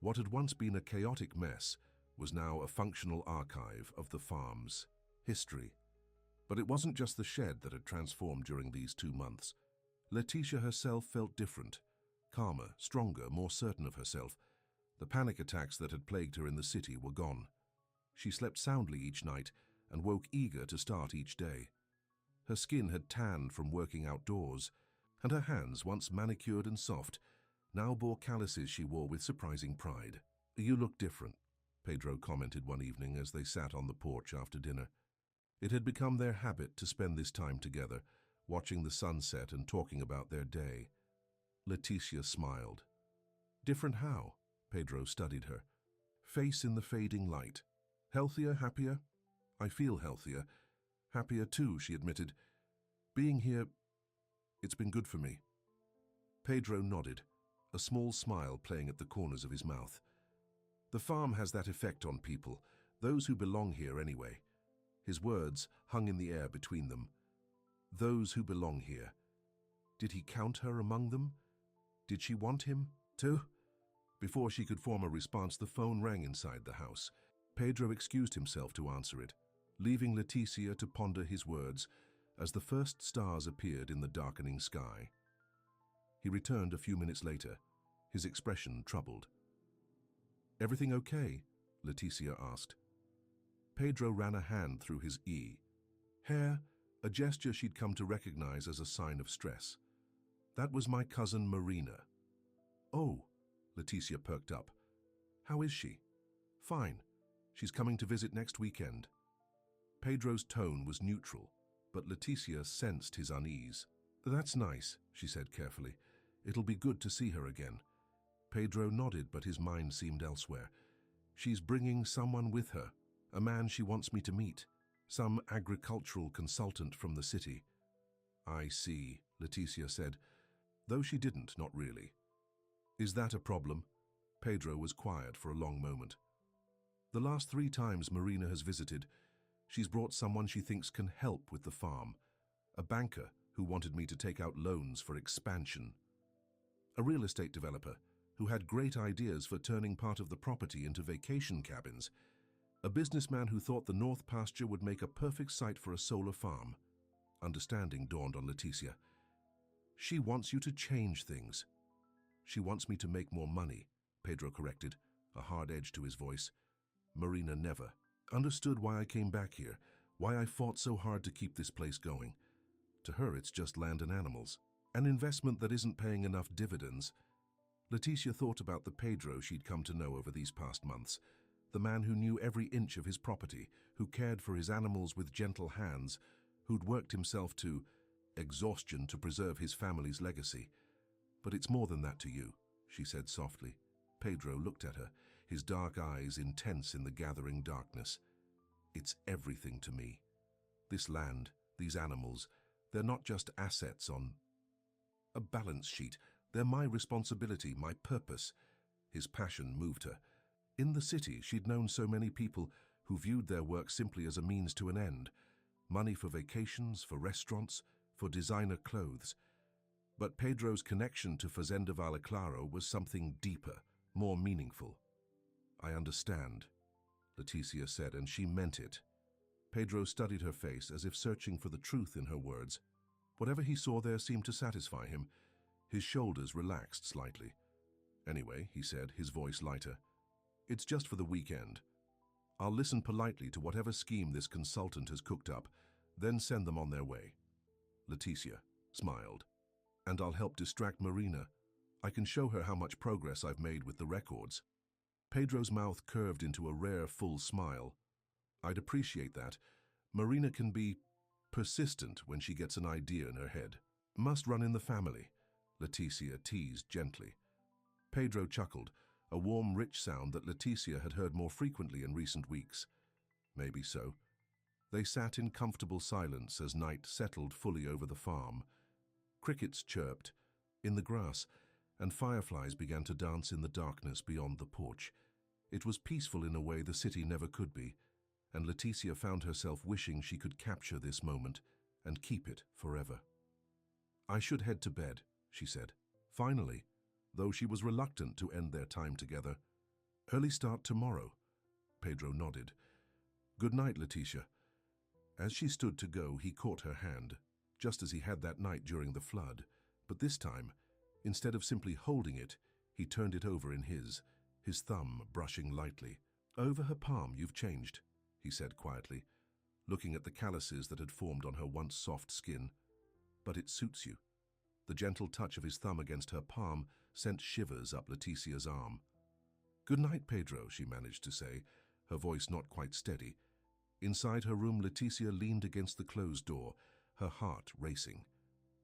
A: What had once been a chaotic mess was now a functional archive of the farm's history. But it wasn't just the shed that had transformed during these 2 months. Leticia herself felt different, calmer, stronger, more certain of herself. The panic attacks that had plagued her in the city were gone. She slept soundly each night and woke eager to start each day. Her skin had tanned from working outdoors, and her hands, once manicured and soft, now bore calluses she wore with surprising pride. "You look different," Pedro commented one evening as they sat on the porch after dinner. It had become their habit to spend this time together, watching the sunset and talking about their day. Leticia smiled. "Different how?" Pedro studied her. "Face in the fading light. Healthier, happier?" "I feel healthier. Happier too," she admitted. "Being here, it's been good for me." Pedro nodded, a small smile playing at the corners of his mouth. "The farm has that effect on people, those who belong here anyway." His words hung in the air between them. Those who belong here. Did he count her among them? Did she want him, too? Before she could form a response, the phone rang inside the house. Pedro excused himself to answer it, leaving Leticia to ponder his words as the first stars appeared in the darkening sky. He returned a few minutes later, his expression troubled. "Everything okay?" Leticia asked. Pedro ran a hand through his hair, a gesture she'd come to recognize as a sign of stress. "That was my cousin Marina." "Oh," Leticia perked up. "How is she?" "Fine. She's coming to visit next weekend." Pedro's tone was neutral, but Leticia sensed his unease. "That's nice," she said carefully. "It'll be good to see her again." Pedro nodded, but his mind seemed elsewhere. "She's bringing someone with her, a man she wants me to meet, some agricultural consultant from the city." "I see," Leticia said, though she didn't, not really. "Is that a problem?" Pedro was quiet for a long moment. "The last 3 times Marina has visited, she's brought someone she thinks can help with the farm, a banker who wanted me to take out loans for expansion, a real estate developer who had great ideas for turning part of the property into vacation cabins, a businessman who thought the North Pasture would make a perfect site for a solar farm." Understanding dawned on Leticia. "She wants you to change things." "She wants me to make more money," Pedro corrected, a hard edge to his voice. "Marina never understood why I came back here, why I fought so hard to keep this place going. To her, it's just land and animals, an investment that isn't paying enough dividends." Leticia thought about the Pedro she'd come to know over these past months, the man who knew every inch of his property, who cared for his animals with gentle hands, who'd worked himself to exhaustion to preserve his family's legacy. "But it's more than that to you," she said softly. Pedro looked at her, his dark eyes intense in the gathering darkness. "It's everything to me. This land, these animals, they're not just assets on a balance sheet. They're my responsibility, my purpose." His passion moved her. In the city, she'd known so many people who viewed their work simply as a means to an end. Money for vacations, for restaurants, for designer clothes. But Pedro's connection to Fazenda Valle Claro was something deeper, more meaningful. "I understand," Leticia said, and she meant it. Pedro studied her face as if searching for the truth in her words. Whatever he saw there seemed to satisfy him. His shoulders relaxed slightly. "Anyway," he said, his voice lighter, "it's just for the weekend. I'll listen politely to whatever scheme this consultant has cooked up, then send them on their way." Leticia smiled. "And I'll help distract Marina. I can show her how much progress I've made with the records." Pedro's mouth curved into a rare, full smile. "I'd appreciate that. Marina can be persistent when she gets an idea in her head. Must run in the family," Leticia teased gently. Pedro chuckled, a warm, rich sound that Leticia had heard more frequently in recent weeks. Maybe so. They sat in comfortable silence as night settled fully over the farm. Crickets chirped in the grass, and fireflies began to dance in the darkness beyond the porch. It was peaceful in a way the city never could be, and Leticia found herself wishing she could capture this moment and keep it forever. I should head to bed, she said, finally, though she was reluctant to end their time together. Early start tomorrow. Pedro nodded. Good night, Leticia. As she stood to go, he caught her hand, just as he had that night during the flood. But this time, instead of simply holding it, he turned it over in his thumb brushing lightly. Over her palm, you've changed, he said quietly, looking at the calluses that had formed on her once soft skin. But it suits you. The gentle touch of his thumb against her palm sent shivers up Leticia's arm. Good night, Pedro, she managed to say, her voice not quite steady. Inside her room, Leticia leaned against the closed door, her heart racing.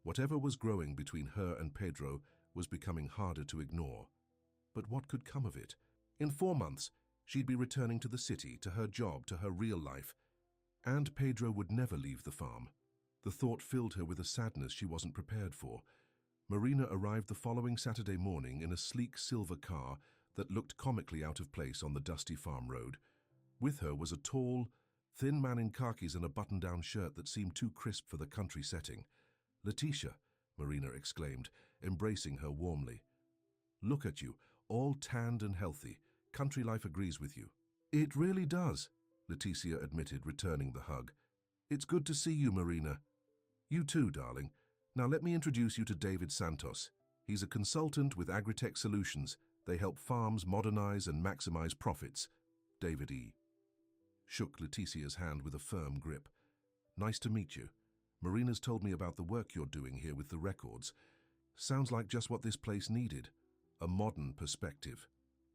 A: Whatever was growing between her and Pedro was becoming harder to ignore. But what could come of it? In 4 months, she'd be returning to the city, to her job, to her real life. And Pedro would never leave the farm. The thought filled her with a sadness she wasn't prepared for. Marina arrived the following Saturday morning in a sleek silver car that looked comically out of place on the dusty farm road. With her was a tall, thin man in khakis and a button-down shirt that seemed too crisp for the country setting. Leticia, Marina exclaimed, embracing her warmly. Look at you, all tanned and healthy. Country life agrees with you. It really does, Leticia admitted, returning the hug. It's good to see you, Marina. You too, darling. Now let me introduce you to David Santos. He's a consultant with Agritech Solutions. They help farms modernize and maximize profits. David E. shook Leticia's hand with a firm grip. Nice to meet you. Marina's told me about the work you're doing here with the records. Sounds like just what this place needed. A modern perspective.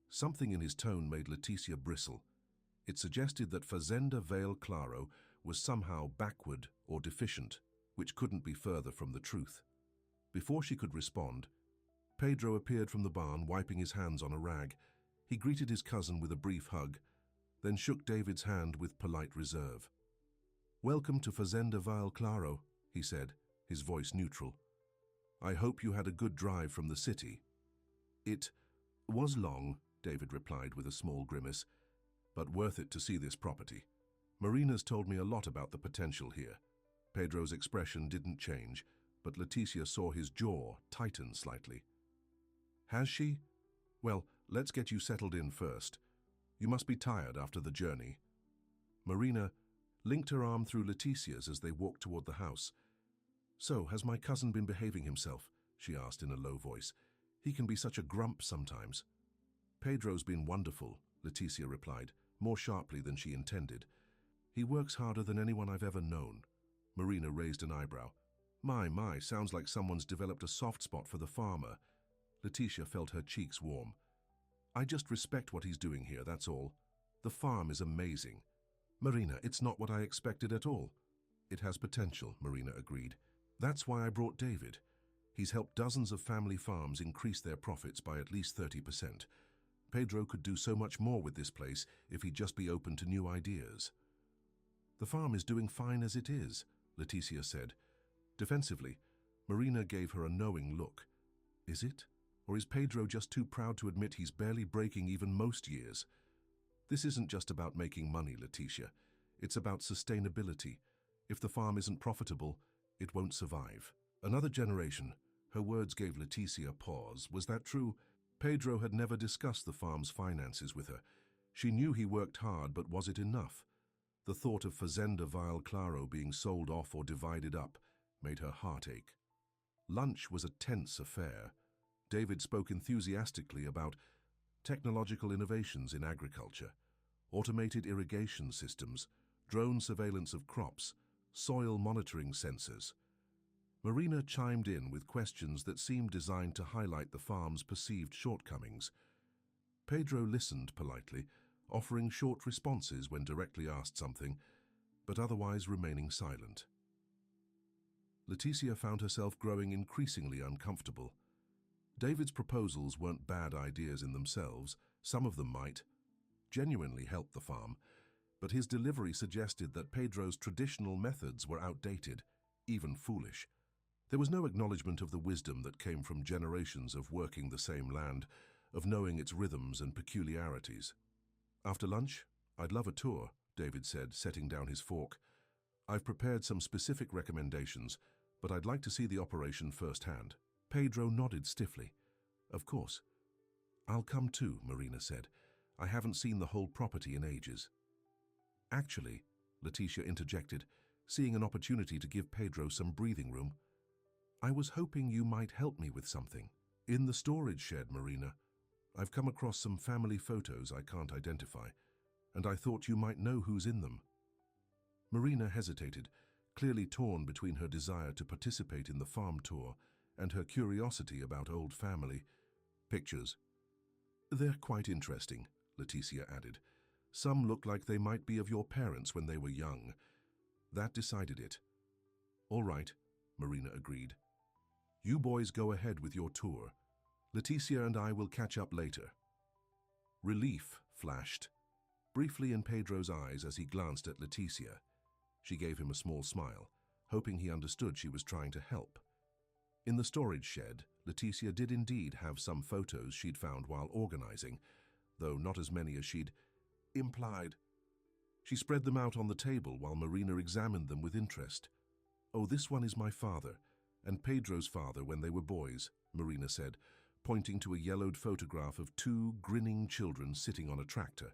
A: Something in his tone made Leticia bristle. It suggested that Fazenda Vale Claro was somehow backward or deficient, which couldn't be further from the truth. Before she could respond, Pedro appeared from the barn, wiping his hands on a rag. He greeted his cousin with a brief hug, then shook David's hand with polite reserve. Welcome to Fazenda Vale Claro, he said, his voice neutral. I hope you had a good drive from the city. It was long, David replied with a small grimace, but worth it to see this property. Marina's told me a lot about the potential here. Pedro's expression didn't change, but Leticia saw his jaw tighten slightly. Has she? Well, let's get you settled in first. You must be tired after the journey. Marina linked her arm through Leticia's as they walked toward the house. So, has my cousin been behaving himself? She asked in a low voice. He can be such a grump sometimes. Pedro's been wonderful, Leticia replied, more sharply than she intended. He works harder than anyone I've ever known. Marina raised an eyebrow. My, sounds like someone's developed a soft spot for the farmer. Leticia felt her cheeks warm. I just respect what he's doing here, that's all. The farm is amazing. Marina, it's not what I expected at all. It has potential, Marina agreed. That's why I brought David. He's helped dozens of family farms increase their profits by at least 30%. Pedro could do so much more with this place if he'd just be open to new ideas. The farm is doing fine as it is, Leticia said. Defensively, Marina gave her a knowing look. Is it? Or is Pedro just too proud to admit he's barely breaking even most years? This isn't just about making money, Leticia. It's about sustainability. If the farm isn't profitable, it won't survive. Another generation. Her words gave Leticia pause. Was that true? Pedro had never discussed the farm's finances with her. She knew he worked hard, but was it enough? The thought of Fazenda Vale Claro being sold off or divided up made her heart ache. Lunch was a tense affair. David spoke enthusiastically about technological innovations in agriculture, automated irrigation systems, drone surveillance of crops, soil monitoring sensors. Marina chimed in with questions that seemed designed to highlight the farm's perceived shortcomings. Pedro listened politely, offering short responses when directly asked something, but otherwise remaining silent. Leticia found herself growing increasingly uncomfortable. David's proposals weren't bad ideas in themselves. Some of them might genuinely help the farm, but his delivery suggested that Pedro's traditional methods were outdated, even foolish. There was no acknowledgement of the wisdom that came from generations of working the same land, of knowing its rhythms and peculiarities. After lunch, I'd love a tour, David said, setting down his fork. I've prepared some specific recommendations, but I'd like to see the operation firsthand. Pedro nodded stiffly. Of course. I'll come too, Marina said. I haven't seen the whole property in ages. Actually, Leticia interjected, seeing an opportunity to give Pedro some breathing room, I was hoping you might help me with something. In the storage shed, Marina, I've come across some family photos I can't identify, and I thought you might know who's in them. Marina hesitated, clearly torn between her desire to participate in the farm tour and her curiosity about old family. Pictures. They're quite interesting, Leticia added. Some look like they might be of your parents when they were young. That decided it. All right, Marina agreed. You boys go ahead with your tour. Leticia and I will catch up later. Relief flashed briefly in Pedro's eyes as he glanced at Leticia. She gave him a small smile, hoping he understood she was trying to help. In the storage shed, Leticia did indeed have some photos she'd found while organizing, though not as many as she'd implied. She spread them out on the table while Marina examined them with interest. Oh, this one is my father, and Pedro's father when they were boys, Marina said, pointing to a yellowed photograph of two grinning children sitting on a tractor.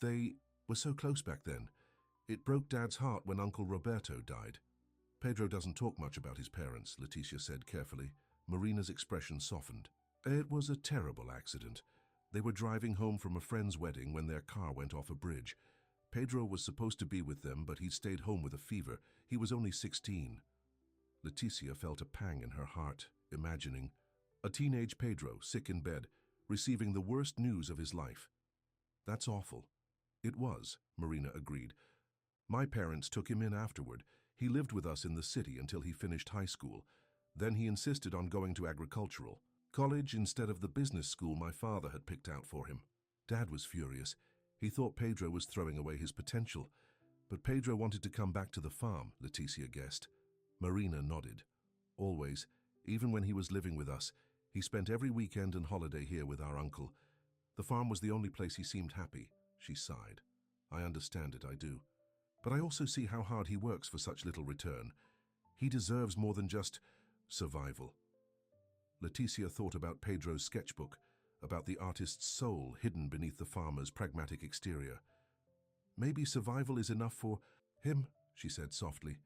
A: They were so close back then. It broke Dad's heart when Uncle Roberto died. Pedro doesn't talk much about his parents, Leticia said carefully. Marina's expression softened. It was a terrible accident. They were driving home from a friend's wedding when their car went off a bridge. Pedro was supposed to be with them, but he'd stayed home with a fever. He was only 16. Leticia felt a pang in her heart, imagining a teenage Pedro, sick in bed, receiving the worst news of his life. That's awful. It was, Marina agreed. My parents took him in afterward. He lived with us in the city until he finished high school. Then he insisted on going to agricultural college instead of the business school my father had picked out for him. Dad was furious. He thought Pedro was throwing away his potential. But Pedro wanted to come back to the farm, Leticia guessed. Marina nodded. Always, even when he was living with us, he spent every weekend and holiday here with our uncle. The farm was the only place he seemed happy. She sighed. I understand it, I do. But I also see how hard he works for such little return. He deserves more than just survival. Leticia thought about Pedro's sketchbook, about the artist's soul hidden beneath the farmer's pragmatic exterior. Maybe survival is enough for him, she said softly.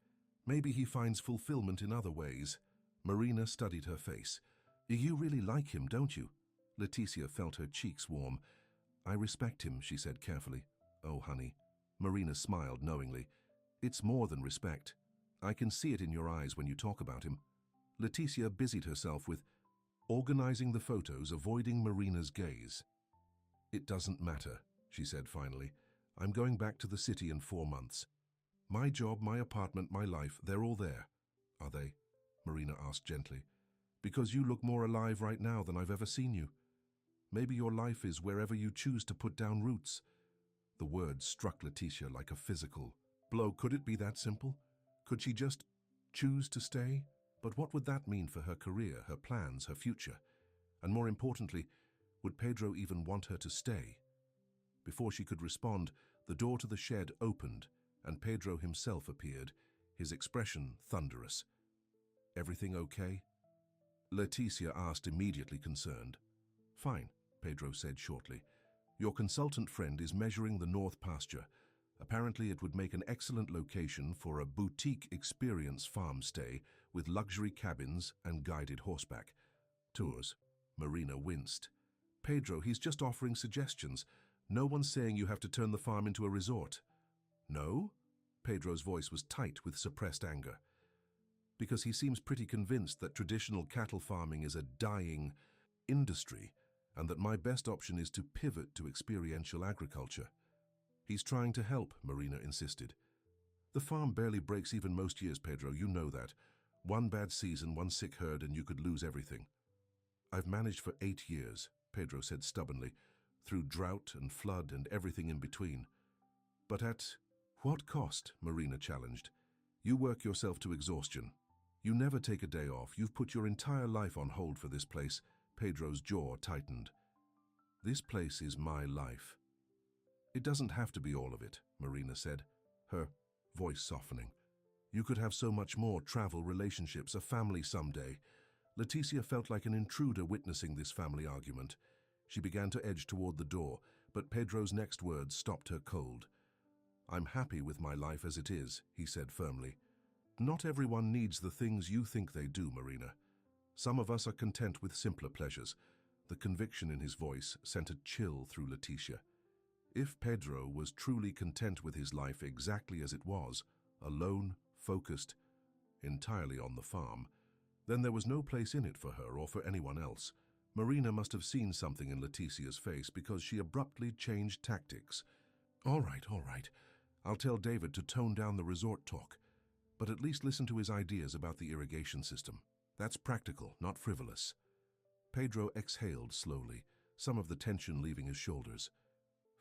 A: Maybe he finds fulfillment in other ways. Marina studied her face. You really like him, don't you? Leticia felt her cheeks warm. I respect him, she said carefully. Oh, honey. Marina smiled knowingly. It's more than respect. I can see it in your eyes when you talk about him. Leticia busied herself with organizing the photos, avoiding Marina's gaze. It doesn't matter, she said finally. I'm going back to the city in 4 months. My job, my apartment, my life, they're all there. Are they? Marina asked gently. Because you look more alive right now than I've ever seen you. Maybe your life is wherever you choose to put down roots. The words struck Leticia like a physical blow. Could it be that simple? Could she just choose to stay? But what would that mean for her career, her plans, her future? And more importantly, would Pedro even want her to stay? Before she could respond, the door to the shed opened, and Pedro himself appeared, his expression thunderous. Everything okay? Leticia asked, immediately concerned. Fine, Pedro said shortly. Your consultant friend is measuring the north pasture. Apparently it would make an excellent location for a boutique experience farm stay with luxury cabins and guided horseback tours. Marina winced. Pedro, he's just offering suggestions. No one's saying you have to turn the farm into a resort. No? Pedro's voice was tight with suppressed anger. Because he seems pretty convinced that traditional cattle farming is a dying industry and that my best option is to pivot to experiential agriculture. He's trying to help, Marina insisted. The farm barely breaks even most years, Pedro, you know that. One bad season, one sick herd, and you could lose everything. I've managed for 8 years, Pedro said stubbornly, through drought and flood and everything in between. But at what cost? Marina challenged. You work yourself to exhaustion. You never take a day off. You've put your entire life on hold for this place. Pedro's jaw tightened. This place is my life. It doesn't have to be all of it, Marina said, her voice softening. You could have so much more: travel, relationships, a family someday. Leticia felt like an intruder witnessing this family argument. She began to edge toward the door, but Pedro's next words stopped her cold. "I'm happy with my life as it is," he said firmly. "Not everyone needs the things you think they do, Marina. Some of us are content with simpler pleasures." The conviction in his voice sent a chill through Leticia. If Pedro was truly content with his life exactly as it was, alone, focused, entirely on the farm, then there was no place in it for her or for anyone else. Marina must have seen something in Leticia's face because she abruptly changed tactics. All right. I'll tell David to tone down the resort talk, but at least listen to his ideas about the irrigation system. That's practical, not frivolous." Pedro exhaled slowly, some of the tension leaving his shoulders.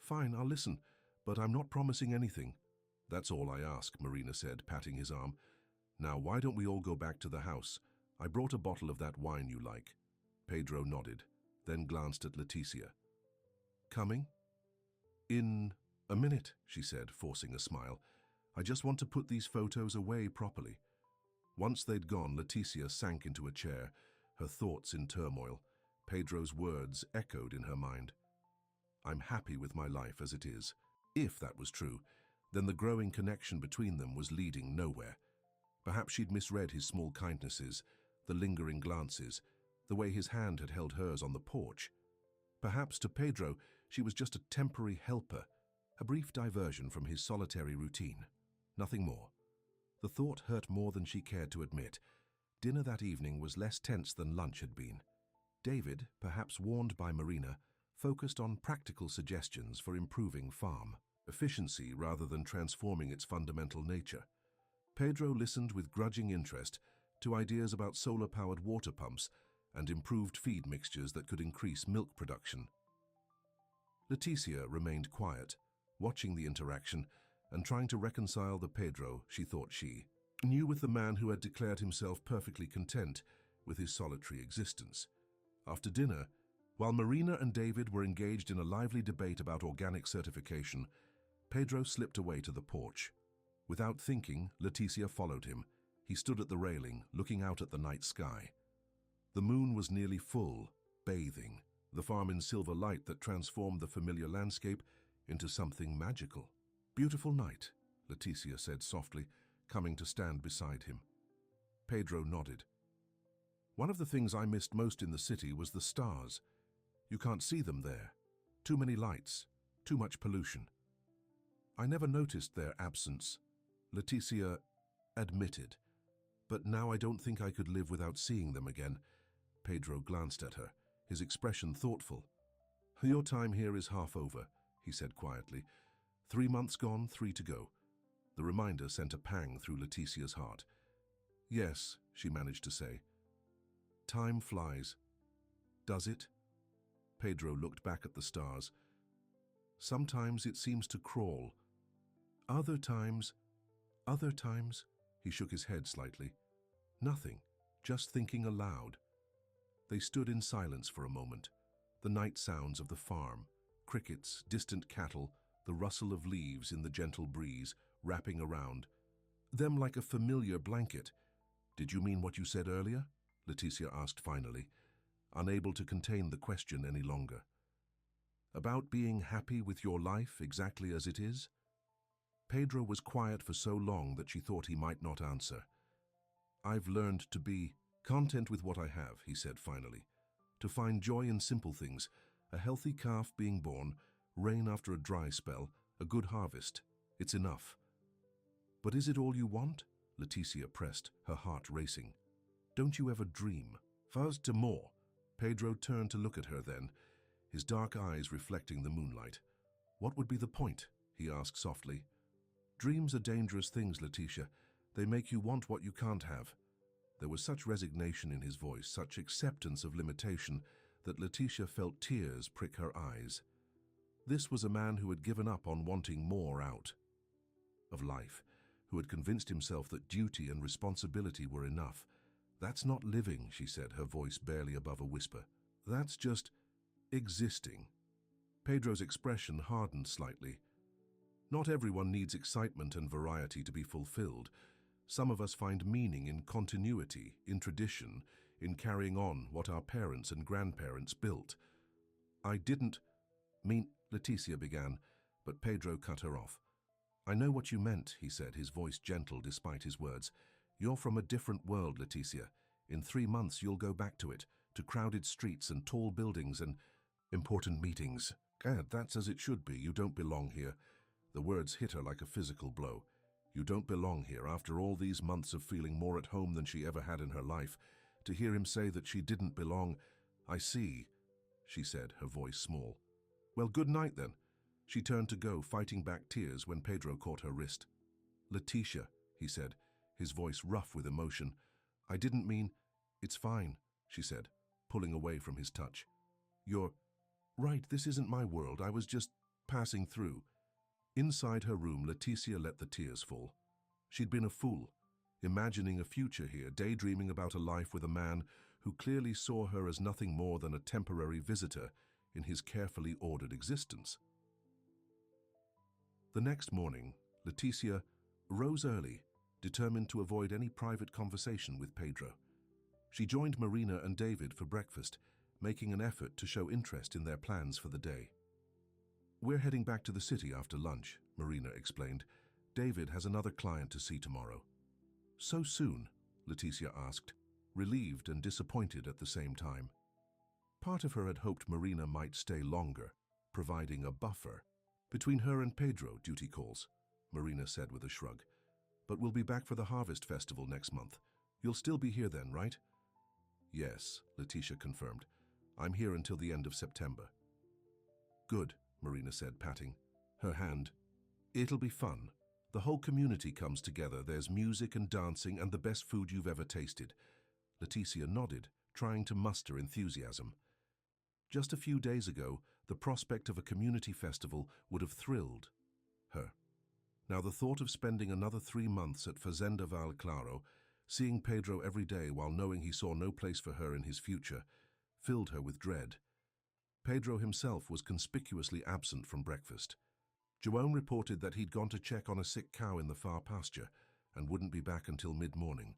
A: "Fine, I'll listen, but I'm not promising anything." "That's all I ask," Marina said, patting his arm. "Now, why don't we all go back to the house? I brought a bottle of that wine you like." Pedro nodded, then glanced at Leticia. "Coming?" "In a minute," she said, forcing a smile. "I just want to put these photos away properly." Once they'd gone, Leticia sank into a chair, her thoughts in turmoil. Pedro's words echoed in her mind. "I'm happy with my life as it is." If that was true, then the growing connection between them was leading nowhere. Perhaps she'd misread his small kindnesses, the lingering glances, the way his hand had held hers on the porch. Perhaps to Pedro she was just a temporary helper, a brief diversion from his solitary routine. Nothing more. The thought hurt more than she cared to admit. Dinner that evening was less tense than lunch had been. David, perhaps warned by Marina, focused on practical suggestions for improving farm efficiency rather than transforming its fundamental nature. Pedro listened with grudging interest to ideas about solar-powered water pumps and improved feed mixtures that could increase milk production. Leticia remained quiet, watching the interaction and trying to reconcile the Pedro she thought she knew with the man who had declared himself perfectly content with his solitary existence. After dinner, while Marina and David were engaged in a lively debate about organic certification, Pedro slipped away to the porch. Without thinking, Leticia followed him. He stood at the railing, looking out at the night sky. The moon was nearly full, bathing the farm in silver light that transformed the familiar landscape into something magical. "Beautiful night," Leticia said softly, coming to stand beside him. Pedro nodded. "One of the things I missed most in the city was the stars. You can't see them there. Too many lights, too much pollution." "I never noticed their absence," Leticia admitted. "But now I don't think I could live without seeing them again." Pedro glanced at her, his expression thoughtful. "Your time here is half over," he said quietly. 3 months gone, 3 to go." The reminder sent a pang through Leticia's heart. "Yes," she managed to say. "Time flies." "Does it?" Pedro looked back at the stars. "Sometimes it seems to crawl. Other times, he shook his head slightly. "Nothing, just thinking aloud." They stood in silence for a moment. The night sounds of the farm, crickets, distant cattle, the rustle of leaves in the gentle breeze, wrapping around them like a familiar blanket. "Did you mean what you said earlier?" Leticia asked finally, unable to contain the question any longer. "About being happy with your life exactly as it is?" Pedro was quiet for so long that she thought he might not answer. "I've learned to be content with what I have," he said finally. "To find joy in simple things, a healthy calf being born, rain after a dry spell, a good harvest. It's enough." "But is it all you want?" Leticia pressed, her heart racing. "Don't you ever dream?" "First to more." Pedro turned to look at her then, his dark eyes reflecting the moonlight. "What would be the point?" he asked softly. "Dreams are dangerous things, Leticia. They make you want what you can't have." There was such resignation in his voice, such acceptance of limitation, that Leticia felt tears prick her eyes. This was a man who had given up on wanting more out of life, who had convinced himself that duty and responsibility were enough. "That's not living," she said, her voice barely above a whisper. "That's just existing." Pedro's expression hardened slightly. "Not everyone needs excitement and variety to be fulfilled. Some of us find meaning in continuity, in tradition, in carrying on what our parents and grandparents built. I didn't mean, Leticia began, but Pedro cut her off. I know what you meant, he said, his voice gentle despite his words. You're from a different world, Leticia. In 3 months you'll go back to it, to crowded streets and tall buildings and important meetings. Gad, that's as it should be. You don't belong here. The words hit her like a physical blow. You don't belong here after all these months of feeling more at home than she ever had in her life. To hear him say that she didn't belong. I see, she said, her voice small. Well, good night then. She turned to go, fighting back tears when Pedro caught her wrist. Leticia, he said, his voice rough with emotion. I didn't mean... It's fine, she said, pulling away from his touch. You're... right, this isn't my world. I was just passing through. Inside her room, Leticia let the tears fall. She'd been a fool, imagining a future here, daydreaming about a life with a man who clearly saw her as nothing more than a temporary visitor in his carefully ordered existence. The next morning, Leticia rose early, determined to avoid any private conversation with Pedro. She joined Marina and David for breakfast, making an effort to show interest in their plans for the day. We're heading back to the city after lunch, Marina explained. David has another client to see tomorrow. So soon? Leticia asked, relieved and disappointed at the same time. Part of her had hoped Marina might stay longer, providing a buffer. Between her and Pedro, duty calls, Marina said with a shrug. But we'll be back for the Harvest Festival next month. You'll still be here then, right? Yes, Leticia confirmed. I'm here until the end of September. Good, Marina said, patting her hand. It'll be fun. The whole community comes together. There's music and dancing and the best food you've ever tasted. Leticia nodded, trying to muster enthusiasm. Just a few days ago, the prospect of a community festival would have thrilled her. Now the thought of spending another 3 months at Fazenda Val Claro, seeing Pedro every day while knowing he saw no place for her in his future, filled her with dread. Pedro himself was conspicuously absent from breakfast. Joan reported that he'd gone to check on a sick cow in the far pasture and wouldn't be back until mid-morning.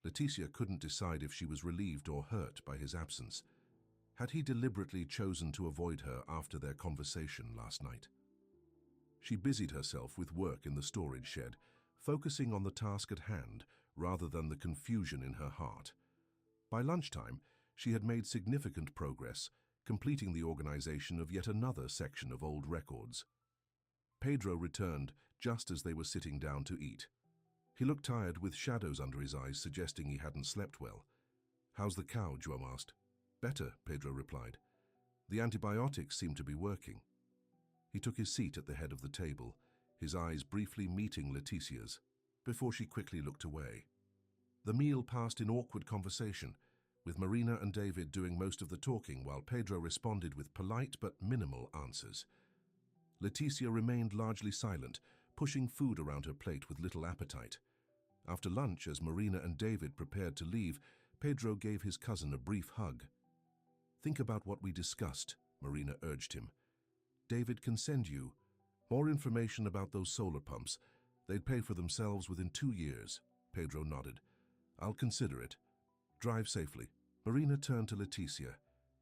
A: Leticia couldn't decide if she was relieved or hurt by his absence. Had he deliberately chosen to avoid her after their conversation last night? She busied herself with work in the storage shed, focusing on the task at hand rather than the confusion in her heart. By lunchtime, she had made significant progress, completing the organization of yet another section of old records. Pedro returned just as they were sitting down to eat. He looked tired with shadows under his eyes, suggesting he hadn't slept well. How's the cow? Joan asked. Better, Pedro replied. The antibiotics seem to be working. He took his seat at the head of the table, his eyes briefly meeting Leticia's, before she quickly looked away. The meal passed in awkward conversation, with Marina and David doing most of the talking while Pedro responded with polite but minimal answers. Leticia remained largely silent, pushing food around her plate with little appetite. After lunch, as Marina and David prepared to leave, Pedro gave his cousin a brief hug. Think about what we discussed, Marina urged him. David can send you more information about those solar pumps. They'd pay for themselves within 2 years. Pedro nodded. I'll consider it. Drive safely. Marina turned to Leticia,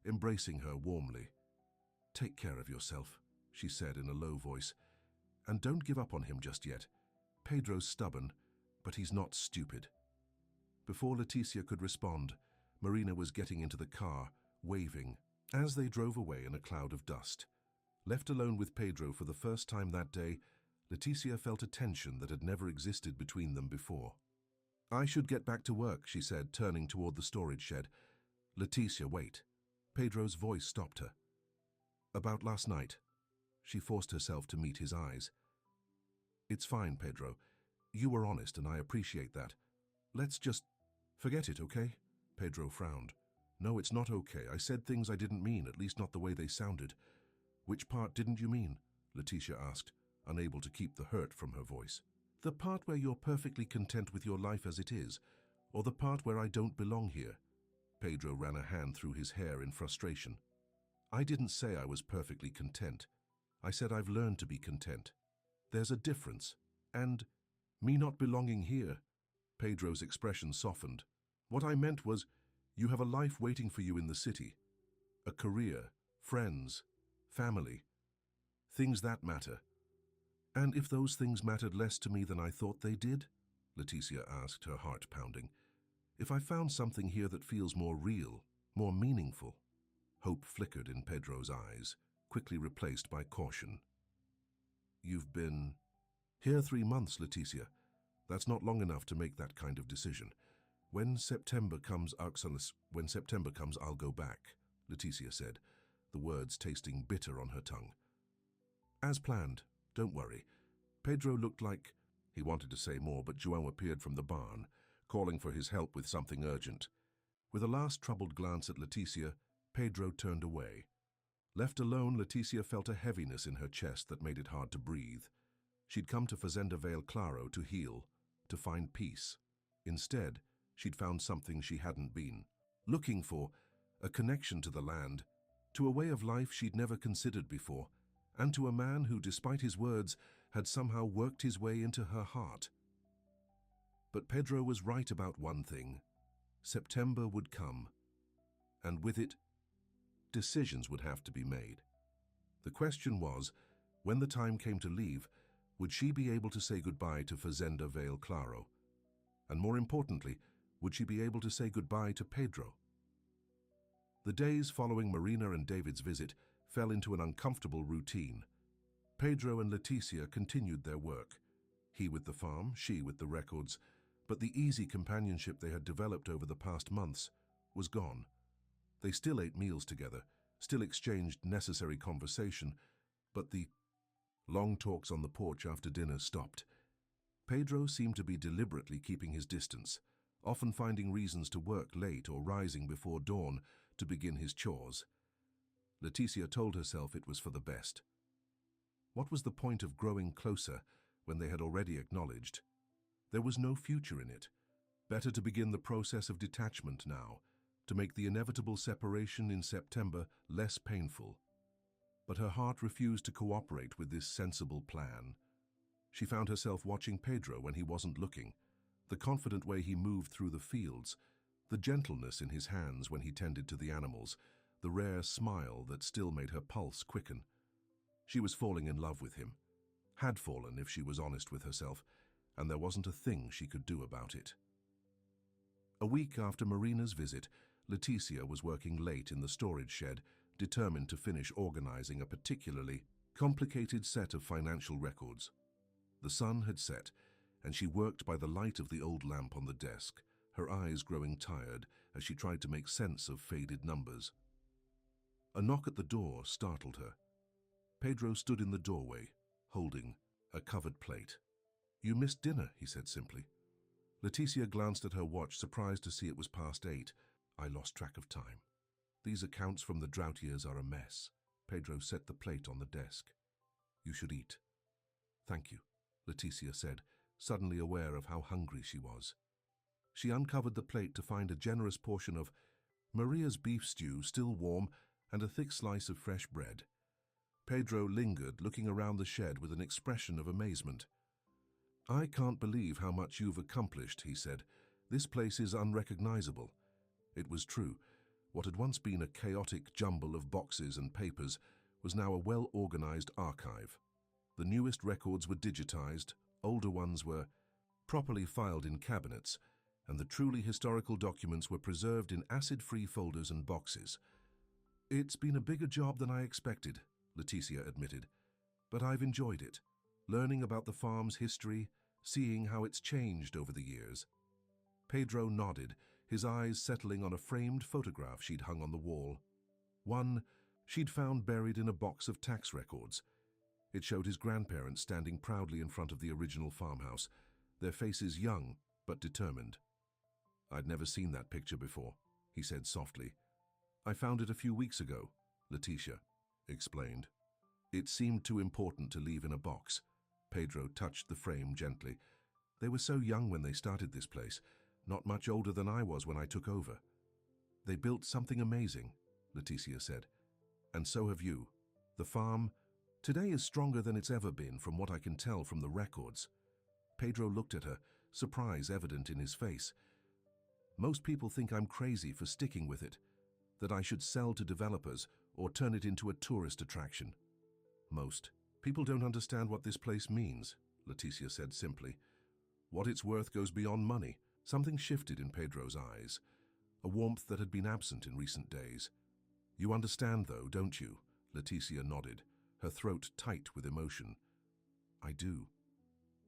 A: embracing her warmly. Take care of yourself, she said in a low voice. And don't give up on him just yet. Pedro's stubborn, but he's not stupid. Before Leticia could respond, Marina was getting into the car, waving, as they drove away in a cloud of dust. Left alone with Pedro for the first time that day, Leticia felt a tension that had never existed between them before. I should get back to work, she said, turning toward the storage shed. Leticia, wait. Pedro's voice stopped her. About last night. She forced herself to meet his eyes. It's fine, Pedro. You were honest and I appreciate that. Let's just forget it, okay? Pedro frowned. No, it's not okay. I said things I didn't mean, at least not the way they sounded. Which part didn't you mean? Leticia asked, unable to keep the hurt from her voice. The part where you're perfectly content with your life as it is, or the part where I don't belong here? Pedro ran a hand through his hair in frustration. I didn't say I was perfectly content. I said I've learned to be content. There's a difference. And me not belonging here. Pedro's expression softened. "What I meant was, you have a life waiting for you in the city. A career, friends, family. Things that matter." "And if those things mattered less to me than I thought they did?" Leticia asked, her heart pounding. "If I found something here that feels more real, more meaningful?" Hope flickered in Pedro's eyes, quickly replaced by caution. "You've been here 3 months, Leticia. That's not long enough to make that kind of decision. When September comes, I'll go back," Leticia said, the words tasting bitter on her tongue. "As planned, don't worry." Pedro looked like he wanted to say more, but João appeared from the barn, calling for his help with something urgent. With a last troubled glance at Leticia, Pedro turned away. Left alone, Leticia felt a heaviness in her chest that made it hard to breathe. She'd come to Fazenda Vale Claro to heal, to find peace. Instead, she'd found something she hadn't been looking for, a connection to the land, to a way of life she'd never considered before, and to a man who, despite his words, had somehow worked his way into her heart. But Pedro was right about one thing. September would come, and with it, decisions would have to be made. The question was, when the time came to leave, would she be able to say goodbye to Fazenda Vale Claro? And more importantly, would she be able to say goodbye to Pedro? The days following Marina and David's visit fell into an uncomfortable routine. Pedro and Leticia continued their work, he with the farm, she with the records, but the easy companionship they had developed over the past months was gone. They still ate meals together, still exchanged necessary conversation, but the long talks on the porch after dinner stopped. Pedro seemed to be deliberately keeping his distance, often finding reasons to work late or rising before dawn to begin his chores. Leticia told herself it was for the best. What was the point of growing closer when they had already acknowledged there was no future in it? Better to begin the process of detachment now, to make the inevitable separation in September less painful. But her heart refused to cooperate with this sensible plan. She found herself watching Pedro when he wasn't looking, the confident way he moved through the fields, the gentleness in his hands when he tended to the animals, the rare smile that still made her pulse quicken. She was falling in love with him, had fallen if she was honest with herself, and there wasn't a thing she could do about it. A week after Marina's visit, Leticia was working late in the storage shed, determined to finish organizing a particularly complicated set of financial records. The sun had set, and she worked by the light of the old lamp on the desk, her eyes growing tired as she tried to make sense of faded numbers. A knock at the door startled her. Pedro stood in the doorway, holding a covered plate. "You missed dinner," he said simply. Leticia glanced at her watch, surprised to see it was past 8. "I lost track of time. These accounts from the drought years are a mess." Pedro set the plate on the desk. "You should eat." "Thank you," Leticia said, suddenly aware of how hungry she was. She uncovered the plate to find a generous portion of Maria's beef stew, still warm, and a thick slice of fresh bread. Pedro lingered, looking around the shed with an expression of amazement. "I can't believe how much you've accomplished," he said. "This place is unrecognizable." It was true. What had once been a chaotic jumble of boxes and papers was now a well-organized archive. The newest records were digitized, older ones were properly filed in cabinets, and the truly historical documents were preserved in acid-free folders and boxes. "It's been a bigger job than I expected," Leticia admitted, "but I've enjoyed it, learning about the farm's history, seeing how it's changed over the years." Pedro nodded, his eyes settling on a framed photograph she'd hung on the wall. One she'd found buried in a box of tax records. It showed his grandparents standing proudly in front of the original farmhouse, their faces young but determined. "I'd never seen that picture before," he said softly. "I found it a few weeks ago," Leticia explained. "It seemed too important to leave in a box." Pedro touched the frame gently. "They were so young when they started this place, not much older than I was when I took over." "They built something amazing," Leticia said. "And so have you. The farm today is stronger than it's ever been, from what I can tell from the records." Pedro looked at her, surprise evident in his face. "Most people think I'm crazy for sticking with it, that I should sell to developers or turn it into a tourist attraction." "Most people don't understand what this place means," Leticia said simply. "What it's worth goes beyond money." Something shifted in Pedro's eyes, a warmth that had been absent in recent days. "You understand, though, don't you?" Leticia nodded, her throat tight with emotion. "I do."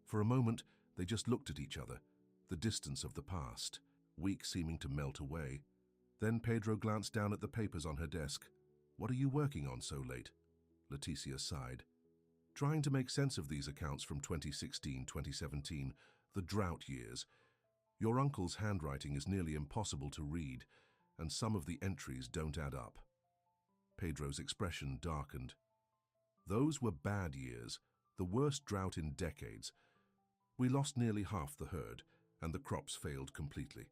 A: For a moment, they just looked at each other, the distance of the past, weeks seeming to melt away. Then Pedro glanced down at the papers on her desk. "What are you working on so late?" Leticia sighed. "Trying to make sense of these accounts from 2016, 2017, the drought years. Your uncle's handwriting is nearly impossible to read, and some of the entries don't add up." Pedro's expression darkened. "Those were bad years, the worst drought in decades. We lost nearly half the herd, and the crops failed completely."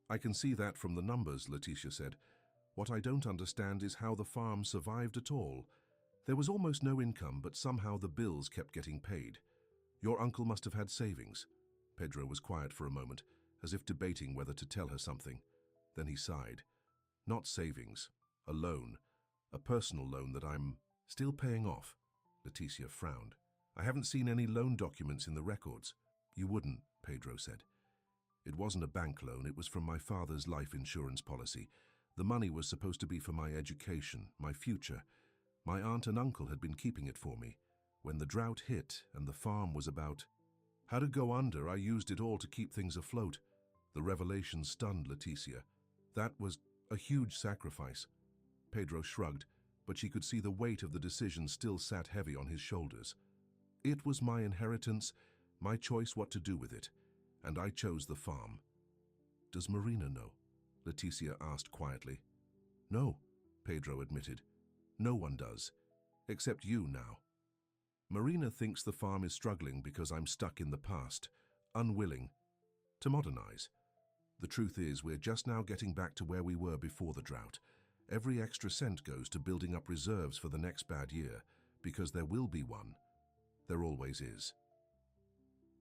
A: "I can see that from the numbers," Leticia said. "What I don't understand is how the farm survived at all. There was almost no income, but somehow the bills kept getting paid. Your uncle must have had savings." Pedro was quiet for a moment, as if debating whether to tell her something. Then he sighed. "Not savings, a loan. A personal loan that I'm still paying off." Leticia frowned. "I haven't seen any loan documents in the records." "You wouldn't," Pedro said. "It wasn't a bank loan, it was from my father's life insurance policy. The money was supposed to be for my education, my future. My aunt and uncle had been keeping it for me. When the drought hit and the farm was about to go under, I used it all to keep things afloat." The revelation stunned Leticia. That was a huge sacrifice. Pedro shrugged, but she could see the weight of the decision still sat heavy on his shoulders. "It was my inheritance, my choice what to do with it, and I chose the farm." "Does Marina know?" Leticia asked quietly. "No," Pedro admitted. "No one does, except you now. Marina thinks the farm is struggling because I'm stuck in the past, unwilling to modernize. The truth is, we're just now getting back to where we were before the drought. Every extra cent goes to building up reserves for the next bad year, because there will be one. There always is."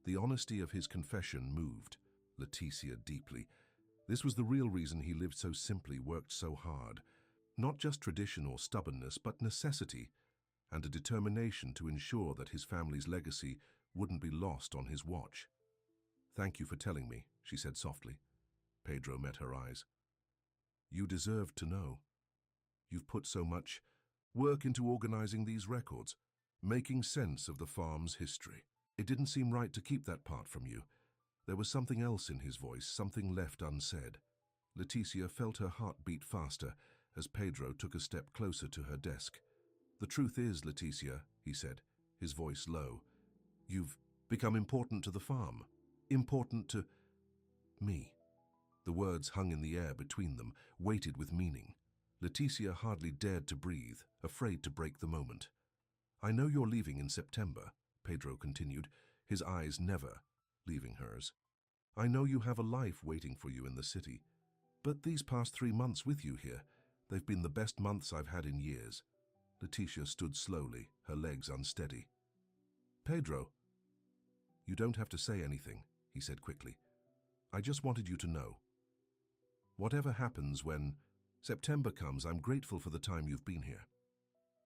A: The honesty of his confession moved Leticia deeply. This was the real reason he lived so simply, worked so hard. Not just tradition or stubbornness, but necessity, and a determination to ensure that his family's legacy wouldn't be lost on his watch. "Thank you for telling me," she said softly. Pedro met her eyes. "You deserved to know. You've put so much work into organizing these records, making sense of the farm's history. It didn't seem right to keep that part from you." There was something else in his voice, something left unsaid. Leticia felt her heart beat faster as Pedro took a step closer to her desk. "The truth is, Leticia," he said, his voice low, "you've become important to the farm, important to me." The words hung in the air between them, weighted with meaning. Leticia hardly dared to breathe, afraid to break the moment. "I know you're leaving in September," Pedro continued, his eyes never leaving hers. "I know you have a life waiting for you in the city. But these past 3 months with you here, they've been the best months I've had in years." Leticia stood slowly, her legs unsteady. "Pedro." "You don't have to say anything," he said quickly. "I just wanted you to know. Whatever happens when September comes, I'm grateful for the time you've been here."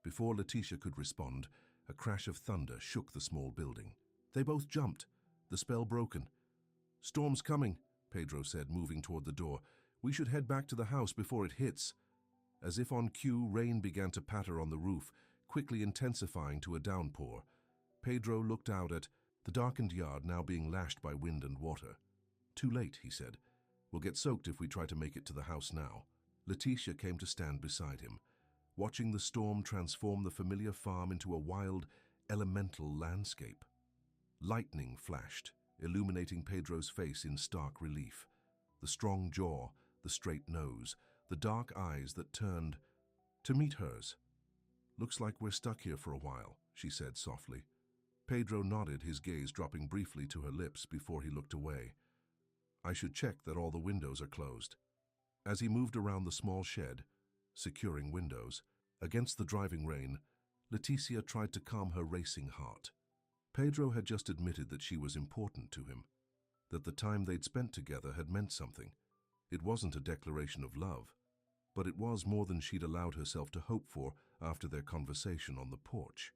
A: Before Leticia could respond, a crash of thunder shook the small building. They both jumped, the spell broken. "Storm's coming," Pedro said, moving toward the door. "We should head back to the house before it hits." As if on cue, rain began to patter on the roof, quickly intensifying to a downpour. Pedro looked out at the darkened yard now being lashed by wind and water. "Too late," he said. "We'll get soaked if we try to make it to the house now." Leticia came to stand beside him, watching the storm transform the familiar farm into a wild, elemental landscape. Lightning flashed, illuminating Pedro's face in stark relief. The strong jaw, the straight nose, the dark eyes that turned to meet hers. "Looks like we're stuck here for a while," she said softly. Pedro nodded, his gaze dropping briefly to her lips before he looked away. "I should check that all the windows are closed." As he moved around the small shed, securing windows, against the driving rain, Leticia tried to calm her racing heart. Pedro had just admitted that she was important to him. that the time they'd spent together had meant something. It wasn't a declaration of love, but it was more than she'd allowed herself to hope for after their conversation on the porch.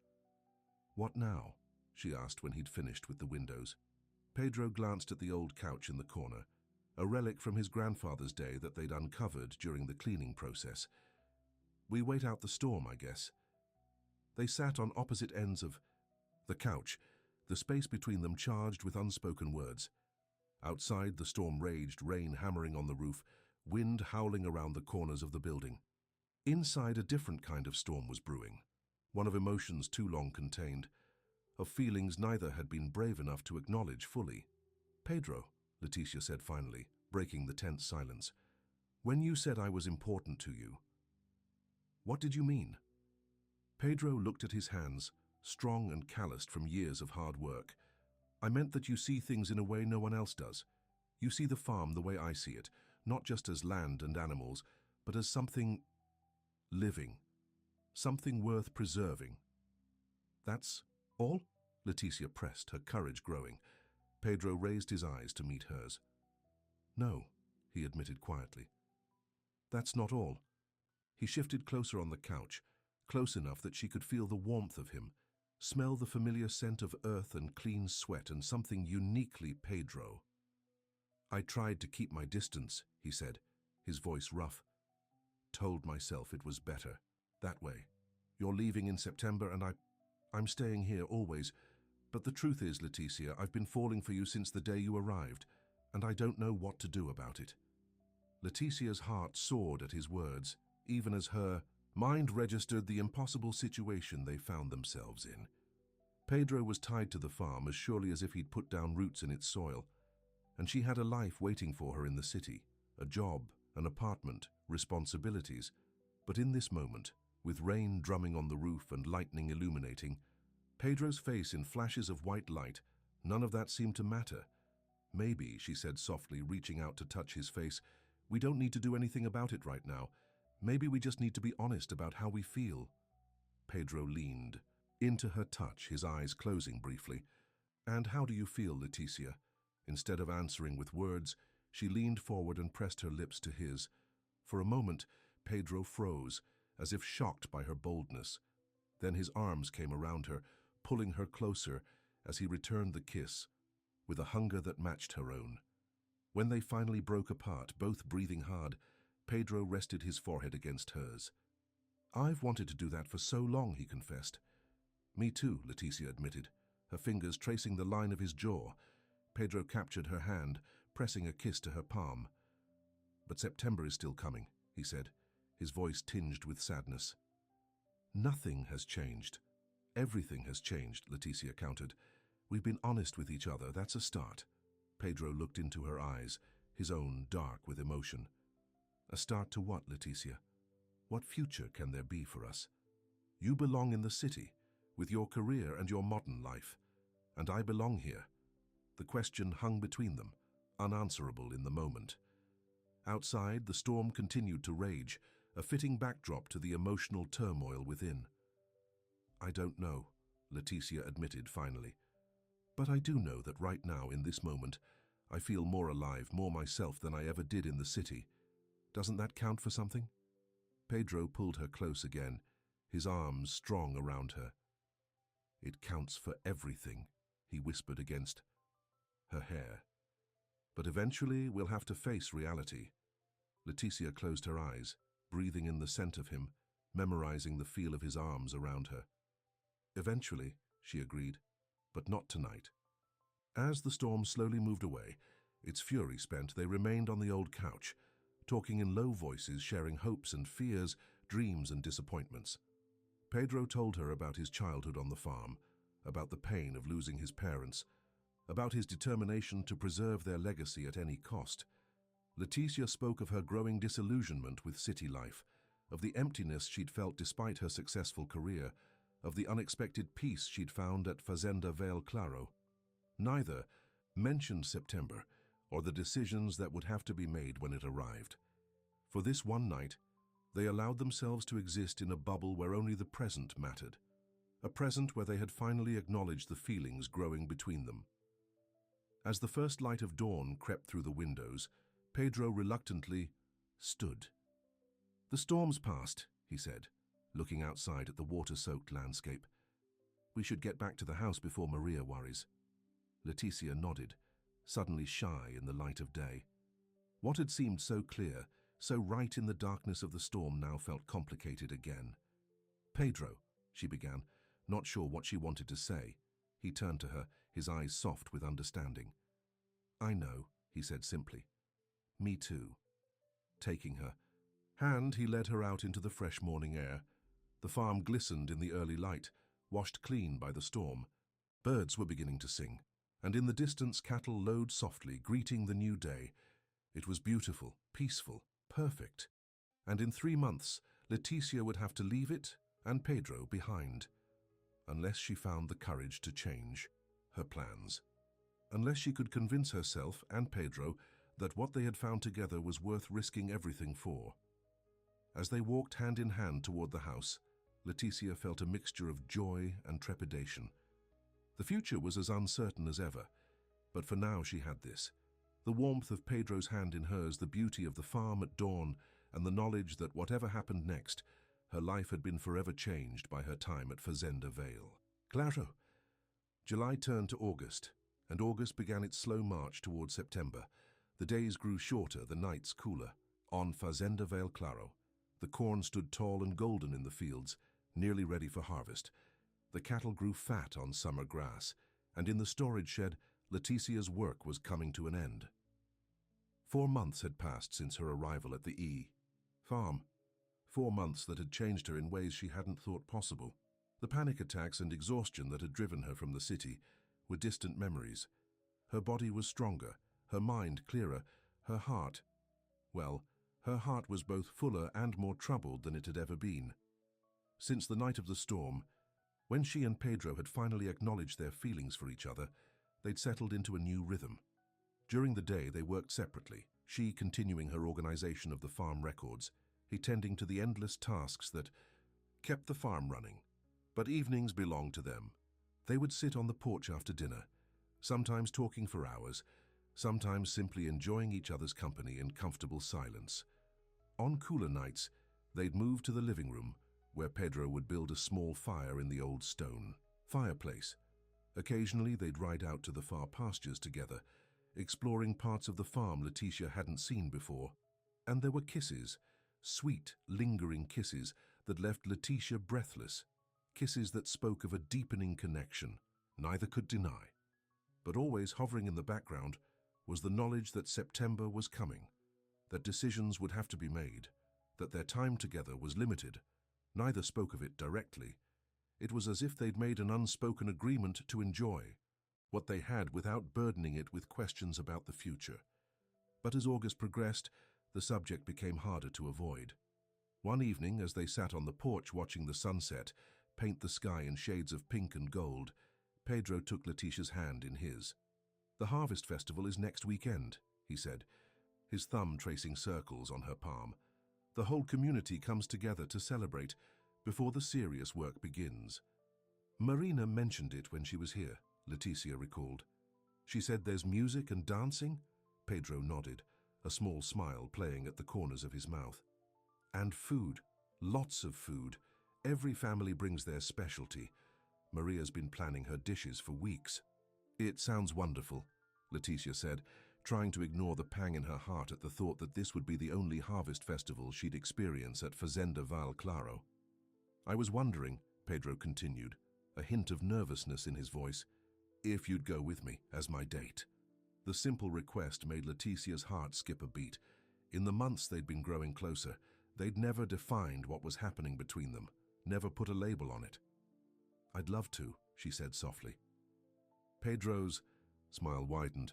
A: "What now?" she asked when he'd finished with the windows. Pedro glanced at the old couch in the corner, a relic from his grandfather's day that they'd uncovered during the cleaning process. "We wait out the storm, I guess." They sat on opposite ends of the couch, the space between them charged with unspoken words. Outside, the storm raged, rain hammering on the roof, wind howling around the corners of the building. Inside, a different kind of storm was brewing, one of emotions too long contained, of feelings neither had been brave enough to acknowledge fully. "Pedro," Leticia said finally, breaking the tense silence, "when you said I was important to you, what did you mean?" Pedro looked at his hands, strong and calloused from years of hard work. "I meant that you see things in a way no one else does. You see the farm the way I see it, not just as land and animals, but as something living, something worth preserving." "That's all?" Leticia pressed, her courage growing. Pedro raised his eyes to meet hers. "No," he admitted quietly. "That's not all." He shifted closer on the couch, close enough that she could feel the warmth of him, smell the familiar scent of earth and clean sweat and something uniquely Pedro. "I tried to keep my distance," he said, his voice rough. "Told myself it was better that way. You're leaving in September and I'm staying here always. But the truth is, Leticia, I've been falling for you since the day you arrived, and I don't know what to do about it." Leticia's heart soared at his words, even as her mind registered the impossible situation they found themselves in. Pedro was tied to the farm as surely as if he'd put down roots in its soil, and she had a life waiting for her in the city, a job, an apartment, responsibilities. But in this moment, with rain drumming on the roof and lightning illuminating Pedro's face in flashes of white light, none of that seemed to matter. "Maybe," she said softly, reaching out to touch his face, "we don't need to do anything about it right now. Maybe we just need to be honest about how we feel." Pedro leaned into her touch, his eyes closing briefly. "And how do you feel, Leticia?" Instead of answering with words, she leaned forward and pressed her lips to his. For a moment, Pedro froze, as if shocked by her boldness. Then his arms came around her, pulling her closer as he returned the kiss, with a hunger that matched her own. When they finally broke apart, both breathing hard, Pedro rested his forehead against hers. "I've wanted to do that for so long," he confessed. "Me too," Leticia admitted, her fingers tracing the line of his jaw. Pedro captured her hand, pressing a kiss to her palm. "But September is still coming," he said, his voice tinged with sadness. "Nothing has changed. Everything has changed," Leticia countered. "We've been honest with each other, that's a start." Pedro looked into her eyes, his own dark with emotion. "A start to what, Leticia? What future can there be for us? You belong in the city, with your career and your modern life, and I belong here." The question hung between them, unanswerable in the moment. Outside, the storm continued to rage, a fitting backdrop to the emotional turmoil within. "I don't know," Leticia admitted finally. "But I do know that right now, in this moment, I feel more alive, more myself than I ever did in the city. Doesn't that count for something?" Pedro pulled her close again, his arms strong around her. "It counts for everything," he whispered against her hair. "But eventually we'll have to face reality." Leticia closed her eyes, breathing in the scent of him, memorizing the feel of his arms around her. "Eventually," she agreed, "but not tonight." As the storm slowly moved away, its fury spent, they remained on the old couch, talking in low voices, sharing hopes and fears, dreams and disappointments. Pedro told her about his childhood on the farm, about the pain of losing his parents, about his determination to preserve their legacy at any cost. Leticia spoke of her growing disillusionment with city life, of the emptiness she'd felt despite her successful career, of the unexpected peace she'd found at Fazenda Vale Claro. Neither mentioned September or the decisions that would have to be made when it arrived. For this one night, they allowed themselves to exist in a bubble where only the present mattered, a present where they had finally acknowledged the feelings growing between them. As the first light of dawn crept through the windows, Pedro reluctantly stood. "The storm's passed," he said, looking outside at the water-soaked landscape. "We should get back to the house before Maria worries." Leticia nodded, suddenly shy in the light of day. What had seemed so clear, so right in the darkness of the storm, now felt complicated again. "Pedro," she began, not sure what she wanted to say. He turned to her, his eyes soft with understanding. "I know," he said simply. "Me too." Taking her hand, he led her out into the fresh morning air. The farm glistened in the early light, washed clean by the storm. Birds were beginning to sing, and in the distance cattle lowed softly, greeting the new day. It was beautiful, peaceful, perfect. And in 3 months, Leticia would have to leave it and Pedro behind. Unless she found the courage to change her plans. Unless she could convince herself and Pedro that what they had found together was worth risking everything for. As they walked hand in hand toward the house, Leticia felt a mixture of joy and trepidation. The future was as uncertain as ever, but for now she had this. The warmth of Pedro's hand in hers, the beauty of the farm at dawn, and the knowledge that whatever happened next, her life had been forever changed by her time at Fazenda Vale. Claro! July turned to August, and August began its slow march toward September. The days grew shorter, the nights cooler. On Fazenda Vale Claro, the corn stood tall and golden in the fields, nearly ready for harvest. The cattle grew fat on summer grass, and in the storage shed, Leticia's work was coming to an end. 4 months had passed since her arrival at the farm. 4 months that had changed her in ways she hadn't thought possible. The panic attacks and exhaustion that had driven her from the city were distant memories. Her body was stronger, her mind clearer, her heart, well, her heart was both fuller and more troubled than it had ever been. Since the night of the storm, when she and Pedro had finally acknowledged their feelings for each other, they'd settled into a new rhythm. During the day, they worked separately, she continuing her organization of the farm records, he tending to the endless tasks that kept the farm running. But evenings belonged to them. They would sit on the porch after dinner, sometimes talking for hours, sometimes simply enjoying each other's company in comfortable silence. On cooler nights, they'd move to the living room, where Pedro would build a small fire in the old stone fireplace. Occasionally, they'd ride out to the far pastures together, exploring parts of the farm Leticia hadn't seen before. And there were kisses, sweet, lingering kisses that left Leticia breathless, kisses that spoke of a deepening connection neither could deny. But always hovering in the background was the knowledge that September was coming, that decisions would have to be made, that their time together was limited. Neither spoke of it directly. It was as if they'd made an unspoken agreement to enjoy what they had without burdening it with questions about the future. But as August progressed, the subject became harder to avoid. One evening, as they sat on the porch watching the sunset paint the sky in shades of pink and gold, Pedro took Leticia's hand in his. "The Harvest Festival is next weekend," he said, his thumb tracing circles on her palm. "The whole community comes together to celebrate before the serious work begins." "Marina mentioned it when she was here," Leticia recalled. "She said there's music and dancing?" Pedro nodded, a small smile playing at the corners of his mouth. "And food. Lots of food. Every family brings their specialty. Maria's been planning her dishes for weeks." "It sounds wonderful," Leticia said, trying to ignore the pang in her heart at the thought that this would be the only harvest festival she'd experience at Fazenda Vale Claro. "I was wondering," Pedro continued, a hint of nervousness in his voice, "if you'd go with me as my date." The simple request made Leticia's heart skip a beat. In the months they'd been growing closer, they'd never defined what was happening between them, never put a label on it. "I'd love to," she said softly. Pedro's smile widened,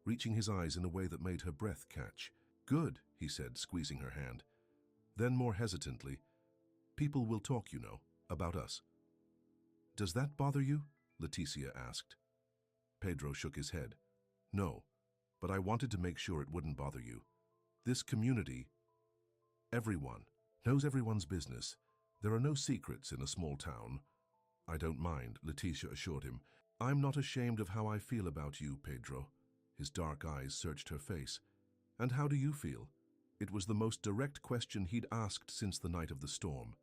A: reaching his eyes in a way that made her breath catch. "Good," he said, squeezing her hand. Then more hesitantly, "People will talk, you know, about us." "Does that bother you?" Leticia asked. Pedro shook his head. "No, but I wanted to make sure it wouldn't bother you. This community, everyone, knows everyone's business. There are no secrets in a small town." "I don't mind," Leticia assured him. "I'm not ashamed of how I feel about you, Pedro. His dark eyes searched her face. "And how do you feel?" It was the most direct question he'd asked since the night of the storm.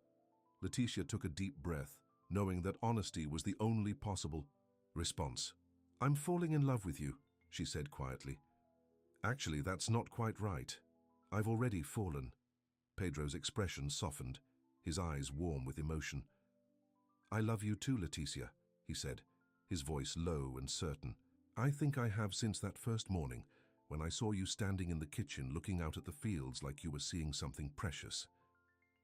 A: Leticia took a deep breath, knowing that honesty was the only possible response. "I'm falling in love with you," she said quietly. "Actually, that's not quite right. I've already fallen." Pedro's expression softened, his eyes warm with emotion. "I love you too, Leticia," he said, his voice low and certain. "I think I have since that first morning, when I saw you standing in the kitchen looking out at the fields like you were seeing something precious."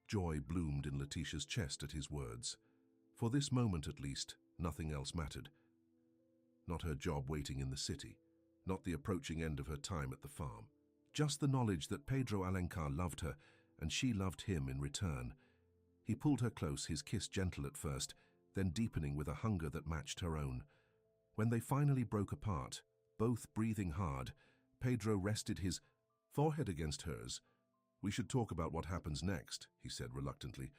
A: Joy bloomed in Leticia's chest at his words. For this moment at least, nothing else mattered. Not her job waiting in the city, not the approaching end of her time at the farm. Just the knowledge that Pedro Alencar loved her, and she loved him in return. He pulled her close, his kiss gentle at first, then deepening with a hunger that matched her own. When they finally broke apart, both breathing hard, Pedro rested his forehead against hers. "We should talk about what happens next," he said reluctantly.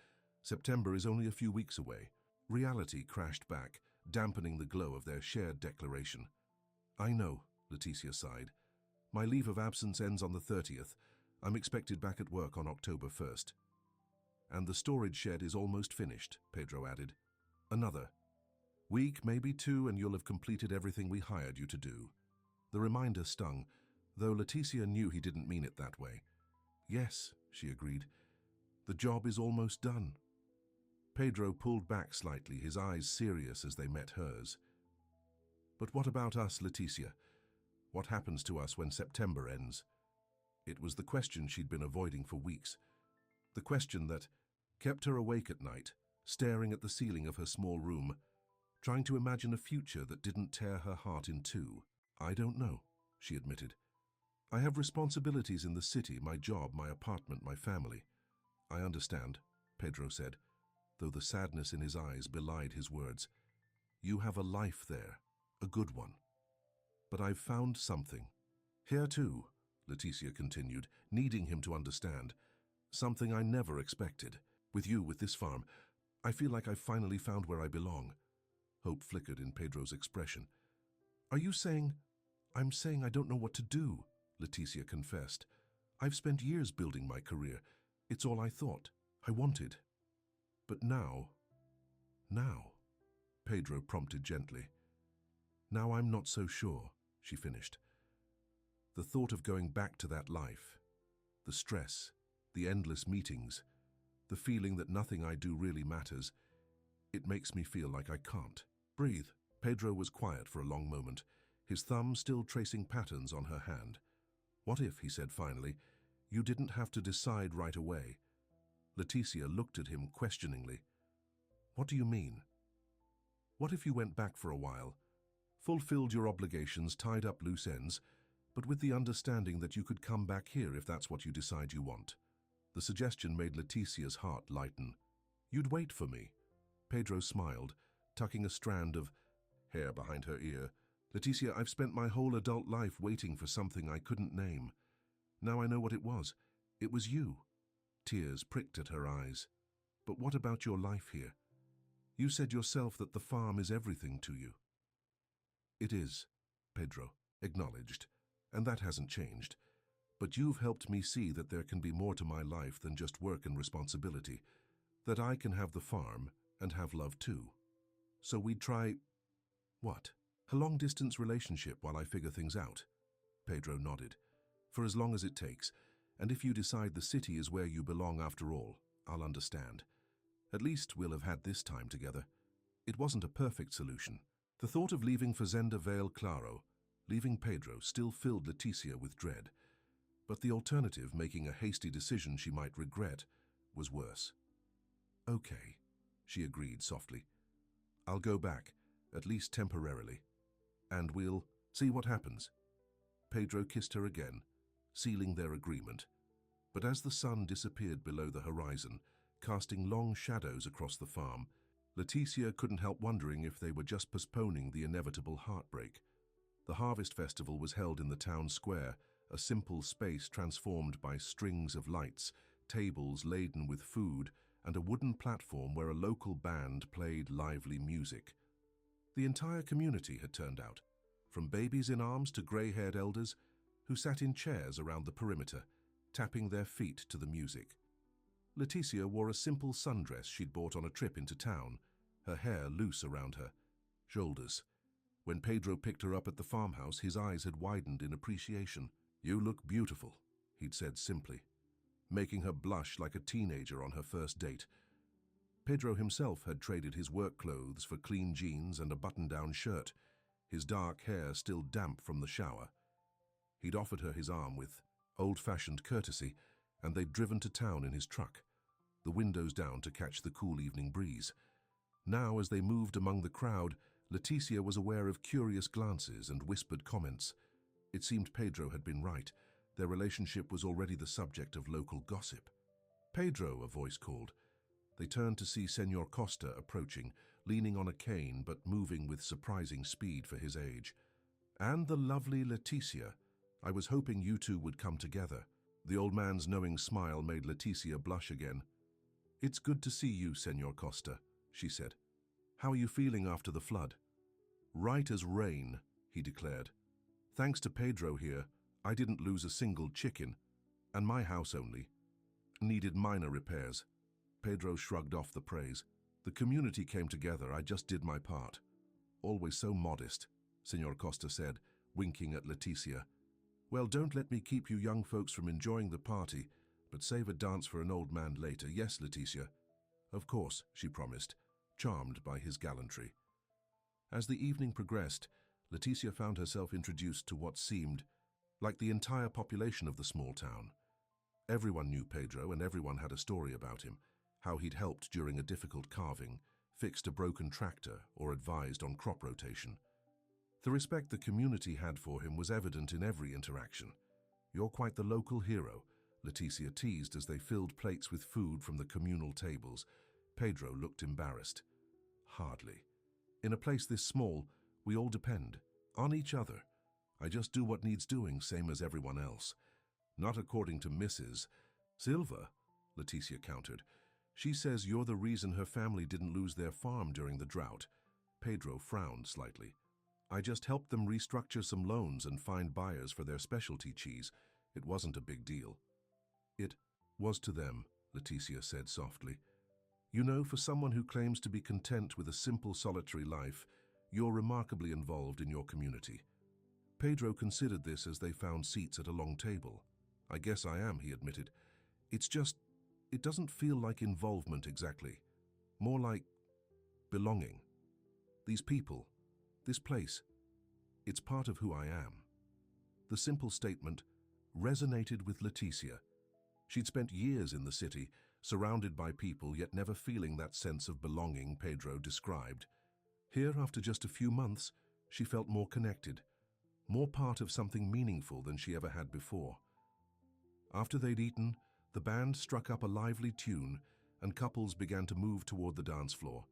A: "September is only a few weeks away." Reality crashed back, dampening the glow of their shared declaration. "I know," Leticia sighed. "My leave of absence ends on the 30th. I'm expected back at work on October 1st. "And the storage shed is almost finished," Pedro added. "Another week, maybe two, and you'll have completed everything we hired you to do." The reminder stung, though Leticia knew he didn't mean it that way. "Yes," she agreed. "The job is almost done." Pedro pulled back slightly, his eyes serious as they met hers. "But what about us, Leticia? What happens to us when September ends?" It was the question she'd been avoiding for weeks. The question that kept her awake at night, staring at the ceiling of her small room, trying to imagine a future that didn't tear her heart in two. "I don't know," she admitted. "I have responsibilities in the city, my job, my apartment, my family." "I understand," Pedro said, though the sadness in his eyes belied his words. "You have a life there, a good one. But I've found something. Here too," Leticia continued, needing him to understand. "Something I never expected. With you, with this farm, I feel like I've finally found where I belong." Hope flickered in Pedro's expression. "Are you saying—" "I'm saying I don't know what to do," Leticia confessed. "I've spent years building my career. It's all I thought, I wanted. But now, Pedro prompted gently. "Now I'm not so sure," she finished. "The thought of going back to that life, the stress, the endless meetings, the feeling that nothing I do really matters, it makes me feel like I can't breathe." Pedro was quiet for a long moment, his thumb still tracing patterns on her hand. "What if," he said finally, "you didn't have to decide right away?" Leticia looked at him questioningly. "What do you mean?" "What if you went back for a while, fulfilled your obligations, tied up loose ends, but with the understanding that you could come back here if that's what you decide you want?" The suggestion made Leticia's heart lighten. "You'd wait for me?" Pedro smiled, tucking a strand of hair behind her ear. "Leticia, I've spent my whole adult life waiting for something I couldn't name. Now I know what it was. It was you." Tears pricked at her eyes. "But what about your life here? You said yourself that the farm is everything to you." "It is," Pedro acknowledged, "and that hasn't changed. But you've helped me see that there can be more to my life than just work and responsibility, that I can have the farm and have love too. So we'd try—" "What?" "A long-distance relationship while I figure things out." Pedro nodded. "For as long as it takes, and if you decide the city is where you belong after all, I'll understand. At least we'll have had this time together." It wasn't a perfect solution. The thought of leaving Fazenda Vale Claro, leaving Pedro, still filled Leticia with dread. But the alternative, making a hasty decision she might regret, was worse. "Okay," she agreed softly. "I'll go back, at least temporarily. And we'll see what happens." Pedro kissed her again, sealing their agreement. But as the sun disappeared below the horizon, casting long shadows across the farm, Leticia couldn't help wondering if they were just postponing the inevitable heartbreak. The Harvest Festival was held in the town square, a simple space transformed by strings of lights, tables laden with food, and a wooden platform where a local band played lively music. The entire community had turned out, from babies in arms to grey-haired elders who sat in chairs around the perimeter, tapping their feet to the music. Leticia wore a simple sundress she'd bought on a trip into town, her hair loose around her shoulders. When Pedro picked her up at the farmhouse, his eyes had widened in appreciation. "You look beautiful," he'd said simply, making her blush like a teenager on her first date. Pedro himself had traded his work clothes for clean jeans and a button-down shirt, his dark hair still damp from the shower. He'd offered her his arm with old-fashioned courtesy, and they'd driven to town in his truck, the windows down to catch the cool evening breeze. Now, as they moved among the crowd, Leticia was aware of curious glances and whispered comments. It seemed Pedro had been right. Their relationship was already the subject of local gossip. "Pedro," a voice called. They turned to see Señor Costa approaching, leaning on a cane but moving with surprising speed for his age. "And the lovely Leticia. I was hoping you two would come together." The old man's knowing smile made Leticia blush again. "It's good to see you, Señor Costa," she said. "How are you feeling after the flood?" "Right as rain," he declared. "Thanks to Pedro here, I didn't lose a single chicken, and my house only needed minor repairs." Pedro shrugged off the praise. "The community came together, I just did my part." "Always so modest," Señor Costa said, winking at Leticia. "Well, don't let me keep you young folks from enjoying the party, but save a dance for an old man later, yes, Leticia?" "Of course," she promised, charmed by his gallantry. As the evening progressed, Leticia found herself introduced to what seemed like the entire population of the small town. Everyone knew Pedro, and everyone had a story about him, how he'd helped during a difficult calving, fixed a broken tractor, or advised on crop rotation. The respect the community had for him was evident in every interaction. "You're quite the local hero," Leticia teased as they filled plates with food from the communal tables. Pedro looked embarrassed. "Hardly. In a place this small, we all depend on each other. I just do what needs doing, same as everyone else." "Not according to Mrs. Silva," Leticia countered. "She says you're the reason her family didn't lose their farm during the drought." Pedro frowned slightly. "I just helped them restructure some loans and find buyers for their specialty cheese. It wasn't a big deal." "It was to them," Leticia said softly. "You know, for someone who claims to be content with a simple, solitary life, you're remarkably involved in your community." Pedro considered this as they found seats at a long table. "I guess I am," he admitted. "It's just, it doesn't feel like involvement exactly. More like belonging. These people, this place, it's part of who I am." The simple statement resonated with Leticia. She'd spent years in the city, surrounded by people, yet never feeling that sense of belonging Pedro described. Here, after just a few months, she felt more connected, more part of something meaningful than she ever had before. After they'd eaten, the band struck up a lively tune, and couples began to move toward the dance floor.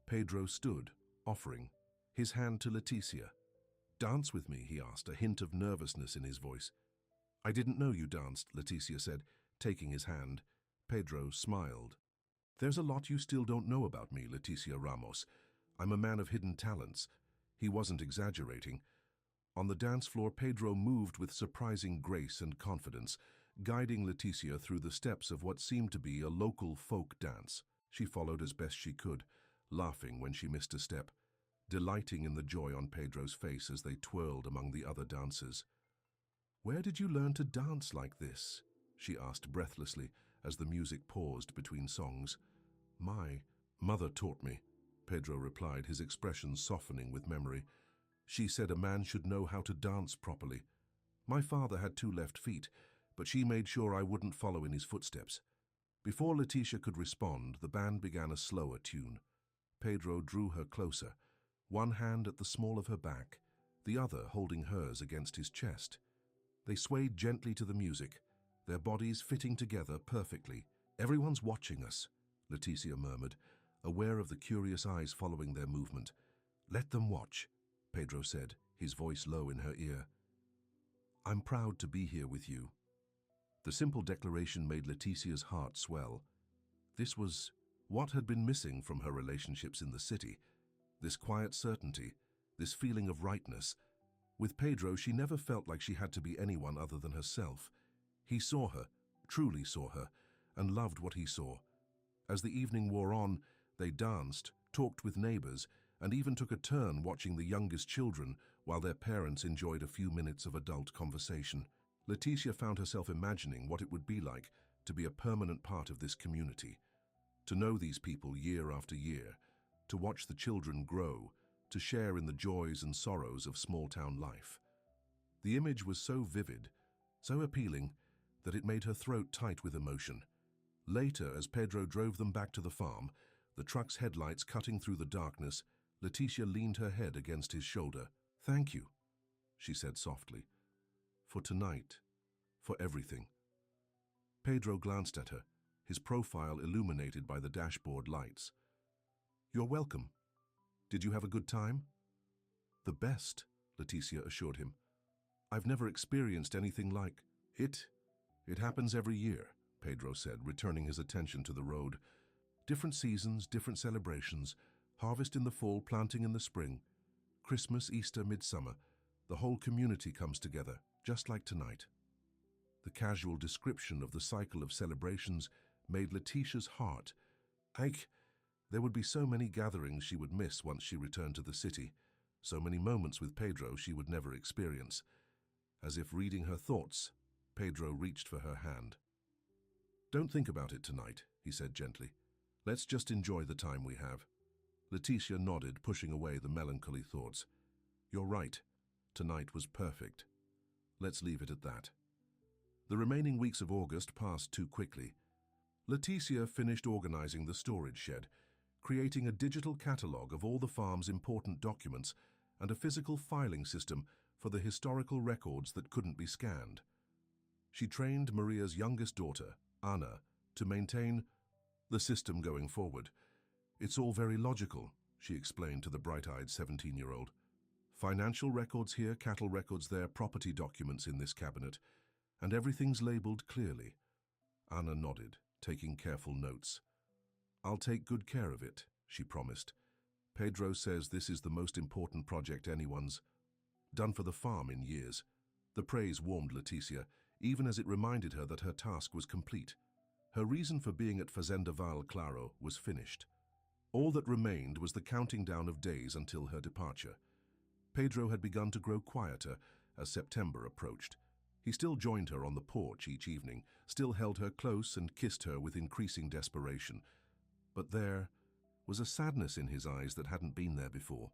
A: Pedro stood, offering his hand to Leticia. "Dance with me?" he asked, a hint of nervousness in his voice. "I didn't know you danced," Leticia said, taking his hand. Pedro smiled. "There's a lot you still don't know about me, Leticia Ramos. I'm a man of hidden talents." He wasn't exaggerating. On the dance floor, Pedro moved with surprising grace and confidence, guiding Leticia through the steps of what seemed to be a local folk dance. She followed as best she could, laughing when she missed a step, delighting in the joy on Pedro's face as they twirled among the other dancers. "Where did you learn to dance like this?" she asked breathlessly as the music paused between songs. "My mother taught me," Pedro replied, his expression softening with memory. "She said a man should know how to dance properly. My father had 2 left feet, but she made sure I wouldn't follow in his footsteps." Before Leticia could respond, the band began a slower tune. Pedro drew her closer, one hand at the small of her back, the other holding hers against his chest. They swayed gently to the music, their bodies fitting together perfectly. "Everyone's watching us," Leticia murmured, aware of the curious eyes following their movement. "Let them watch," Pedro said, his voice low in her ear. "I'm proud to be here with you." The simple declaration made Leticia's heart swell. This was what had been missing from her relationships in the city, this quiet certainty, this feeling of rightness, With Pedro, she never felt like she had to be anyone other than herself. He saw her, truly saw her, and loved what he saw. As the evening wore on, they danced, talked with neighbors, and even took a turn watching the youngest children while their parents enjoyed a few minutes of adult conversation. Leticia found herself imagining what it would be like to be a permanent part of this community, to know these people year after year, to watch the children grow, to share in the joys and sorrows of small-town life. The image was so vivid, so appealing, that it made her throat tight with emotion. Later, as Pedro drove them back to the farm, the truck's headlights cutting through the darkness, Leticia leaned her head against his shoulder. "Thank you," she said softly, "for tonight, for everything." Pedro glanced at her, his profile illuminated by the dashboard lights. "You're welcome. Did you have a good time?" "The best," Leticia assured him. "I've never experienced anything like it. It happens every year," Pedro said, returning his attention to the road. "Different seasons, different celebrations. Harvest in the fall, planting in the spring. Christmas, Easter, midsummer. The whole community comes together, just like tonight." The casual description of the cycle of celebrations made Leticia's heart ache. There would be so many gatherings she would miss once she returned to the city, so many moments with Pedro she would never experience. As if reading her thoughts, Pedro reached for her hand. "Don't think about it tonight," he said gently. "Let's just enjoy the time we have." Leticia nodded, pushing away the melancholy thoughts. "You're right. Tonight was perfect. Let's leave it at that." The remaining weeks of August passed too quickly. Leticia finished organizing the storage shed, creating a digital catalogue of all the farm's important documents and a physical filing system for the historical records that couldn't be scanned. She trained Maria's youngest daughter, Anna, to maintain the system going forward. "It's all very logical," she explained to the bright-eyed 17-year-old. "Financial records here, cattle records there, property documents in this cabinet, and everything's labeled clearly." Anna nodded, taking careful notes. "I'll take good care of it," she promised. "Pedro says this is the most important project anyone's done for the farm in years." The praise warmed Leticia, even as it reminded her that her task was complete. Her reason for being at Fazenda Val Claro was finished. All that remained was the counting down of days until her departure. Pedro had begun to grow quieter as September approached. He still joined her on the porch each evening, still held her close and kissed her with increasing desperation. But there was a sadness in his eyes that hadn't been there before.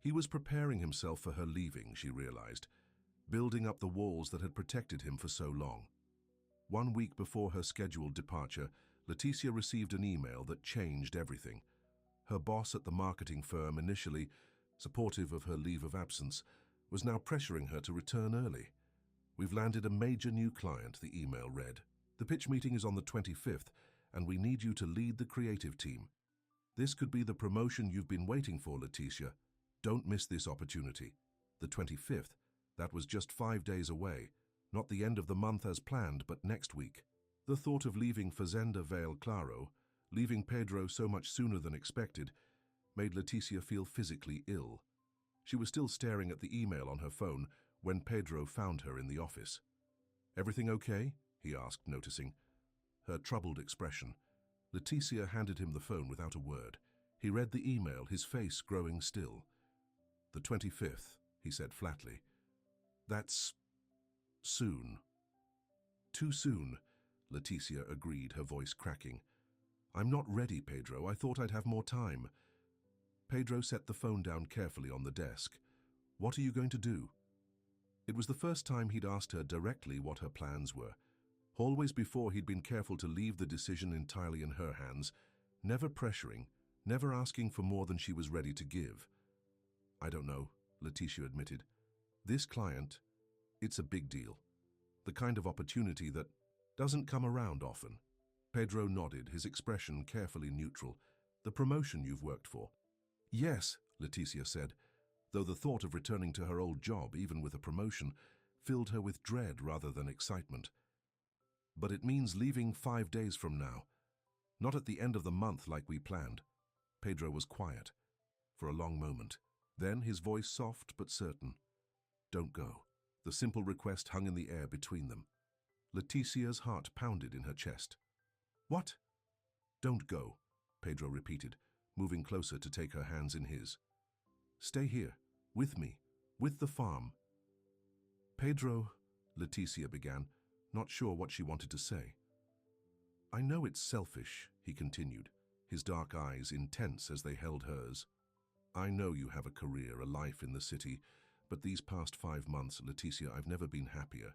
A: He was preparing himself for her leaving, she realized, building up the walls that had protected him for so long. 1 week before her scheduled departure, Leticia received an email that changed everything. Her boss at the marketing firm, initially supportive of her leave of absence, was now pressuring her to return early. "We've landed a major new client," the email read. "The pitch meeting is on the 25th, and we need you to lead the creative team. This could be the promotion you've been waiting for, Leticia. Don't miss this opportunity." The 25th, that was just 5 days away, not the end of the month as planned, but next week. The thought of leaving Fazenda Val Claro, leaving Pedro so much sooner than expected, made Leticia feel physically ill. She was still staring at the email on her phone when Pedro found her in the office. "Everything okay?" he asked, noticing her troubled expression. Leticia handed him the phone without a word. He read the email, his face growing still. "The 25th, he said flatly. "That's soon." "Too soon," Leticia agreed, her voice cracking. "I'm not ready, Pedro. I thought I'd have more time." Pedro set the phone down carefully on the desk. "What are you going to do?" It was the first time he'd asked her directly what her plans were. Always before, he'd been careful to leave the decision entirely in her hands, never pressuring, never asking for more than she was ready to give. "I don't know," Leticia admitted. "This client, it's a big deal. The kind of opportunity that doesn't come around often." Pedro nodded, his expression carefully neutral. "The promotion you've worked for." "Yes," Leticia said, though the thought of returning to her old job, even with a promotion, filled her with dread rather than excitement. "But it means leaving 5 days from now. Not at the end of the month like we planned." Pedro was quiet for a long moment. Then his voice soft but certain. Don't go. The simple request hung in the air between them. Leticia's heart pounded in her chest. What? Don't go, Pedro repeated, moving closer to take her hands in his. Stay here, with me, with the farm. Pedro, Leticia began, not sure what she wanted to say. I know it's selfish, he continued, his dark eyes intense as they held hers. I know you have a career, a life in the city, but these past 5 months, Leticia, I've never been happier.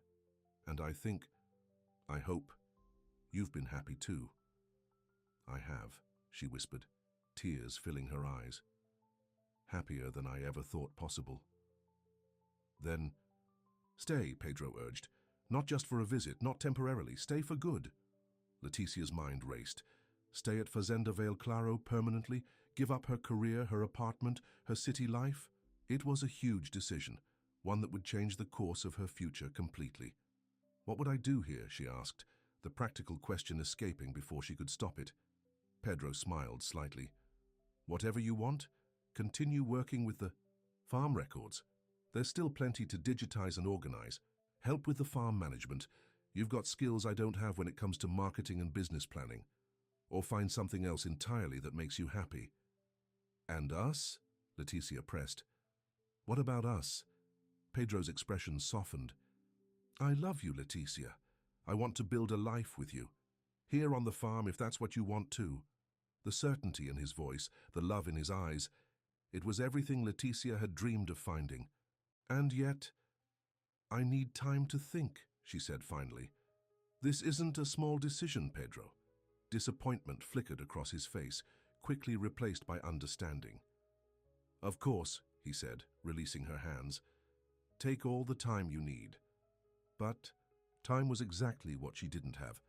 A: And I hope, you've been happy too. I have, she whispered, tears filling her eyes. Happier than I ever thought possible. Then, stay, Pedro urged. Not just for a visit, not temporarily, stay for good. Leticia's mind raced. Stay at Fazenda Vale Claro permanently, give up her career, her apartment, her city life? It was a huge decision, one that would change the course of her future completely. What would I do here, she asked, the practical question escaping before she could stop it. Pedro smiled slightly. Whatever you want, continue working with the farm records. There's still plenty to digitize and organize. Help with the farm management. You've got skills I don't have when it comes to marketing and business planning. Or find something else entirely that makes you happy. And us? Leticia pressed. What about us? Pedro's expression softened. I love you, Leticia. I want to build a life with you. Here on the farm, if that's what you want too. The certainty in his voice, the love in his eyes, it was everything Leticia had dreamed of finding. And yet, I need time to think, she said finally. This isn't a small decision, Pedro. Disappointment flickered across his face, quickly replaced by understanding. Of course, he said, releasing her hands. Take all the time you need. But time was exactly what she didn't have.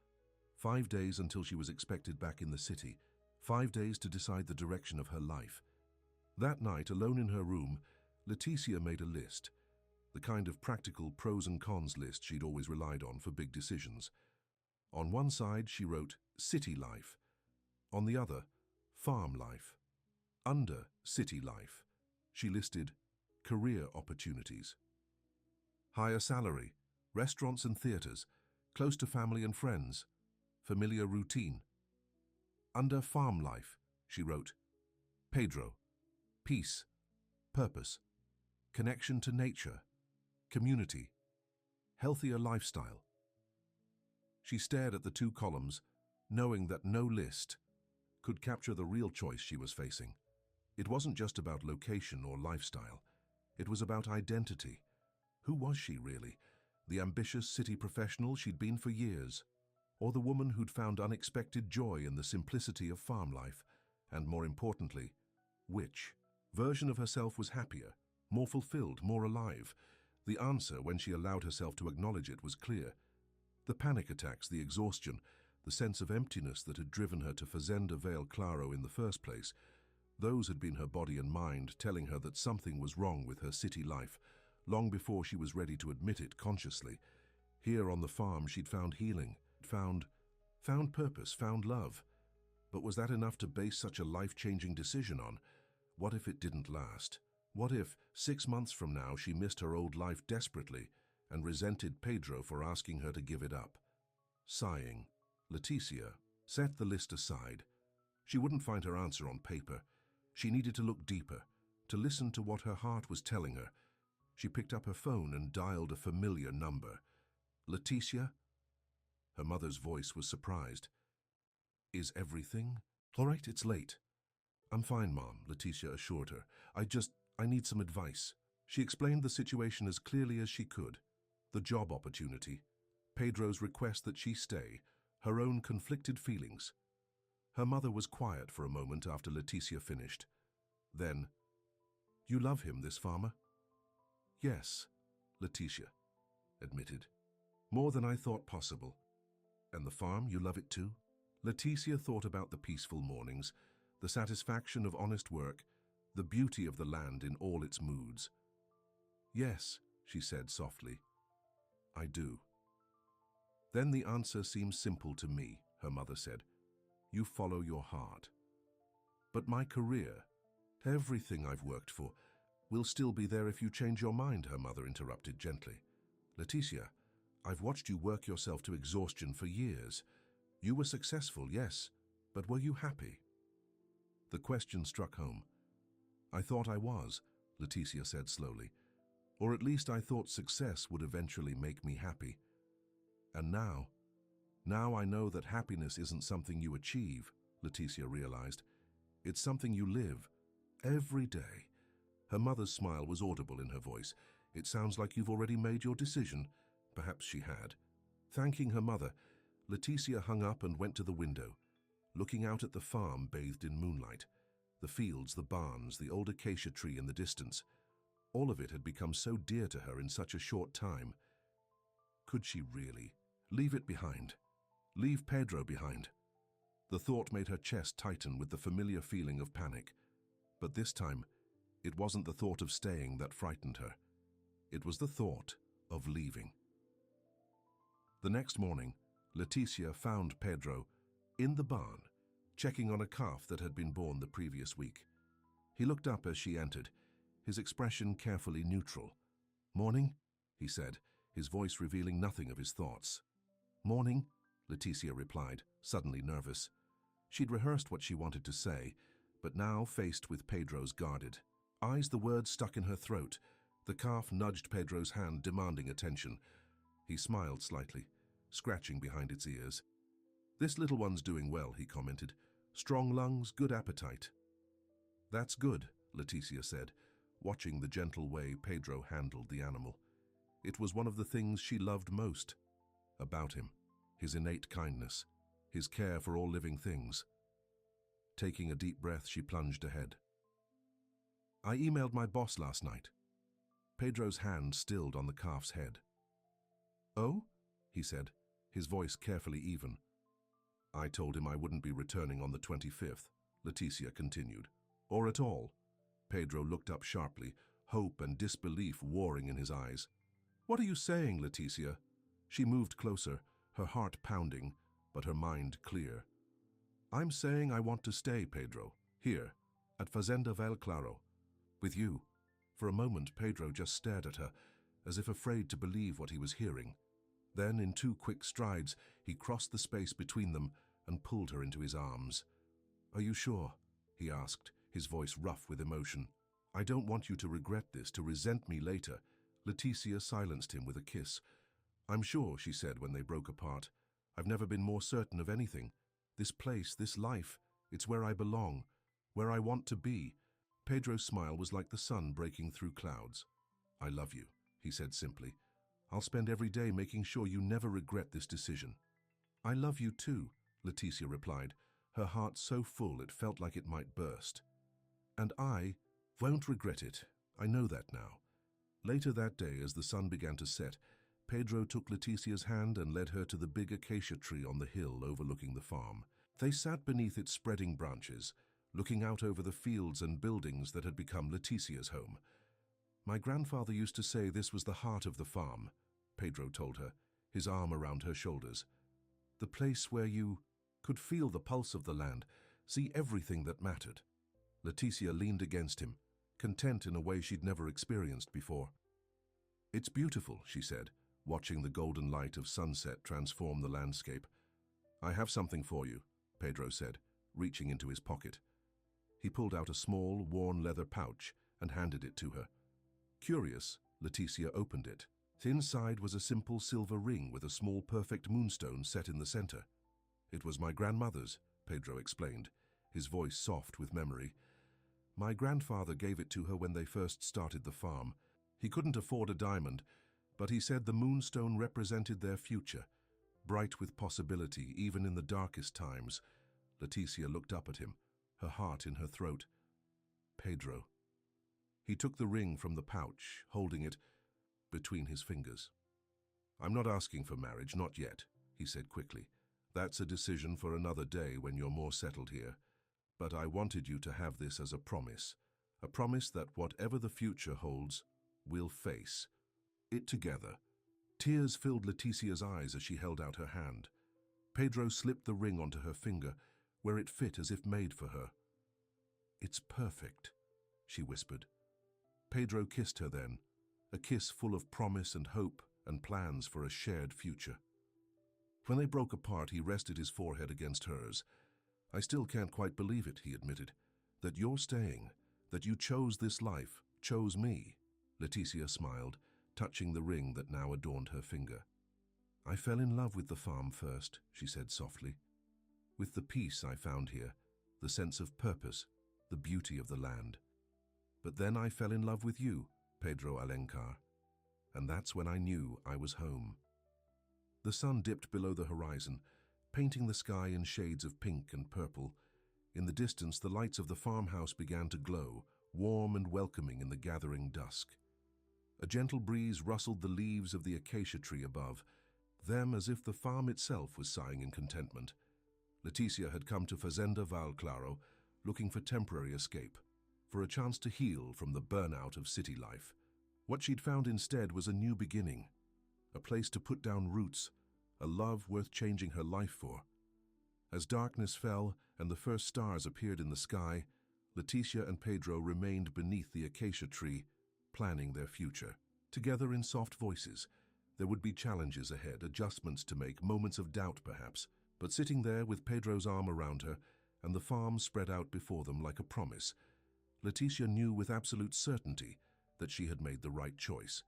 A: 5 days until she was expected back in the city. 5 days to decide the direction of her life. That night, alone in her room, Leticia made a list. The kind of practical pros and cons list she'd always relied on for big decisions. On one side, she wrote city life. On the other, farm life. Under city life, she listed career opportunities. Higher salary, restaurants and theaters, close to family and friends, familiar routine. Under farm life, she wrote Pedro, peace, purpose, connection to nature, community, healthier lifestyle. She stared at the 2 columns, knowing that no list could capture the real choice she was facing. It wasn't just about location or lifestyle. It was about identity. Who was she really? The ambitious city professional she'd been for years? Or the woman who'd found unexpected joy in the simplicity of farm life? And more importantly, which version of herself was happier, more fulfilled, more alive? The answer, when she allowed herself to acknowledge it, was clear. The panic attacks, the exhaustion, the sense of emptiness that had driven her to Fazenda Vale Claro in the first place, those had been her body and mind telling her that something was wrong with her city life, long before she was ready to admit it consciously. Here on the farm she'd found healing, found purpose, found love. But was that enough to base such a life-changing decision on? What if it didn't last? What if, 6 months from now, she missed her old life desperately and resented Pedro for asking her to give it up? Sighing, Leticia set the list aside. She wouldn't find her answer on paper. She needed to look deeper, to listen to what her heart was telling her. She picked up her phone and dialed a familiar number. Leticia? Her mother's voice was surprised. Is everything all right? It's late. I'm fine, Mom, Leticia assured her. I need some advice. She explained the situation as clearly as she could. The job opportunity, Pedro's request that she stay, her own conflicted feelings. Her mother was quiet for a moment after Leticia finished. Then, you love him, this farmer? Yes, Leticia admitted. More than I thought possible. And the farm, you love it too? Leticia thought about the peaceful mornings, the satisfaction of honest work, the beauty of the land in all its moods. Yes, she said softly. I do. Then the answer seems simple to me, her mother said. You follow your heart. But my career, everything I've worked for, We'll still be there if you change your mind, her mother interrupted gently. Leticia, I've watched you work yourself to exhaustion for years. You were successful, yes, but were you happy? The question struck home. I thought I was, Leticia said slowly. Or at least I thought success would eventually make me happy. And now I know that happiness isn't something you achieve, Leticia realized. It's something you live, every day. Her mother's smile was audible in her voice. It sounds like you've already made your decision. Perhaps she had. Thanking her mother, Leticia hung up and went to the window, looking out at the farm bathed in moonlight. The fields, the barns, the old acacia tree in the distance. All of it had become so dear to her in such a short time. Could she really leave it behind? Leave Pedro behind? The thought made her chest tighten with the familiar feeling of panic. But this time, it wasn't the thought of staying that frightened her. It was the thought of leaving. The next morning, Leticia found Pedro in the barn, checking on a calf that had been born the previous week. He looked up as she entered, his expression carefully neutral. "Morning," he said, his voice revealing nothing of his thoughts. "Morning," Leticia replied, suddenly nervous. She'd rehearsed what she wanted to say, but now faced with Pedro's guarded eyes, the words stuck in her throat. The calf nudged Pedro's hand, demanding attention. He smiled slightly, scratching behind its ears. "This little one's doing well," he commented. "Strong lungs, good appetite." "That's good," Leticia said, watching the gentle way Pedro handled the animal. It was one of the things she loved most about him, his innate kindness, his care for all living things. Taking a deep breath, she plunged ahead. "I emailed my boss last night." Pedro's hand stilled on the calf's head. "Oh?" he said, his voice carefully even. "I told him I wouldn't be returning on the 25th, Leticia continued. "Or at all." Pedro looked up sharply, hope and disbelief warring in his eyes. "What are you saying, Leticia?" She moved closer, her heart pounding, but her mind clear. "I'm saying I want to stay, Pedro, here, at Fazenda Val Claro, with you." For a moment, Pedro just stared at her, as if afraid to believe what he was hearing. Then, in 2 quick strides, he crossed the space between them and pulled her into his arms. "Are you sure?" he asked, his voice rough with emotion. "I don't want you to regret this, to resent me later." Leticia silenced him with a kiss. "I'm sure," she said when they broke apart. "I've never been more certain of anything. This place, this life, it's where I belong, where I want to be." Pedro's smile was like the sun breaking through clouds. "I love you," he said simply. "I'll spend every day making sure you never regret this decision." "I love you too," Leticia replied, her heart so full it felt like it might burst. "And I won't regret it. I know that now." Later that day, as the sun began to set, Pedro took Leticia's hand and led her to the big acacia tree on the hill overlooking the farm. They sat beneath its spreading branches, looking out over the fields and buildings that had become Leticia's home. "My grandfather used to say this was the heart of the farm," Pedro told her, his arm around her shoulders. "The place where you could feel the pulse of the land, see everything that mattered." Leticia leaned against him, content in a way she'd never experienced before. "It's beautiful," she said, watching the golden light of sunset transform the landscape. "I have something for you," Pedro said, reaching into his pocket. He pulled out a small, worn leather pouch and handed it to her. Curious, Leticia opened it. Inside was a simple silver ring with a small perfect moonstone set in the center. "It was my grandmother's," Pedro explained, his voice soft with memory. "My grandfather gave it to her when they first started the farm. He couldn't afford a diamond, but he said the moonstone represented their future, bright with possibility even in the darkest times." Leticia looked up at him, her heart in her throat. "Pedro." He took the ring from the pouch, holding it between his fingers. "I'm not asking for marriage, not yet," he said quickly. "That's a decision for another day when you're more settled here. But I wanted you to have this as a promise that whatever the future holds, we'll face it together." Tears filled Leticia's eyes as she held out her hand. Pedro slipped the ring onto her finger, where it fit as if made for her. "It's perfect," she whispered. Pedro kissed her then, a kiss full of promise and hope and plans for a shared future. When they broke apart, he rested his forehead against hers. "I still can't quite believe it," he admitted, "that you're staying, that you chose this life, chose me." Leticia smiled, touching the ring that now adorned her finger. "I fell in love with the farm first," she said softly. "With the peace I found here, the sense of purpose, the beauty of the land. But then I fell in love with you, Pedro Alencar, and that's when I knew I was home." The sun dipped below the horizon, painting the sky in shades of pink and purple. In the distance, the lights of the farmhouse began to glow, warm and welcoming in the gathering dusk. A gentle breeze rustled the leaves of the acacia tree above, them as if the farm itself was sighing in contentment. Leticia had come to Fazenda Val Claro looking for temporary escape, for a chance to heal from the burnout of city life. What she'd found instead was a new beginning, a place to put down roots, a love worth changing her life for. As darkness fell and the first stars appeared in the sky, Leticia and Pedro remained beneath the acacia tree, planning their future. Together in soft voices, there would be challenges ahead, adjustments to make, moments of doubt perhaps. But sitting there with Pedro's arm around her and the farm spread out before them like a promise, Leticia knew with absolute certainty that she had made the right choice.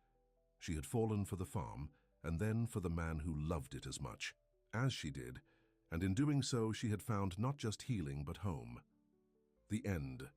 A: She had fallen for the farm and then for the man who loved it as much as she did, and in doing so she had found not just healing but home. The end.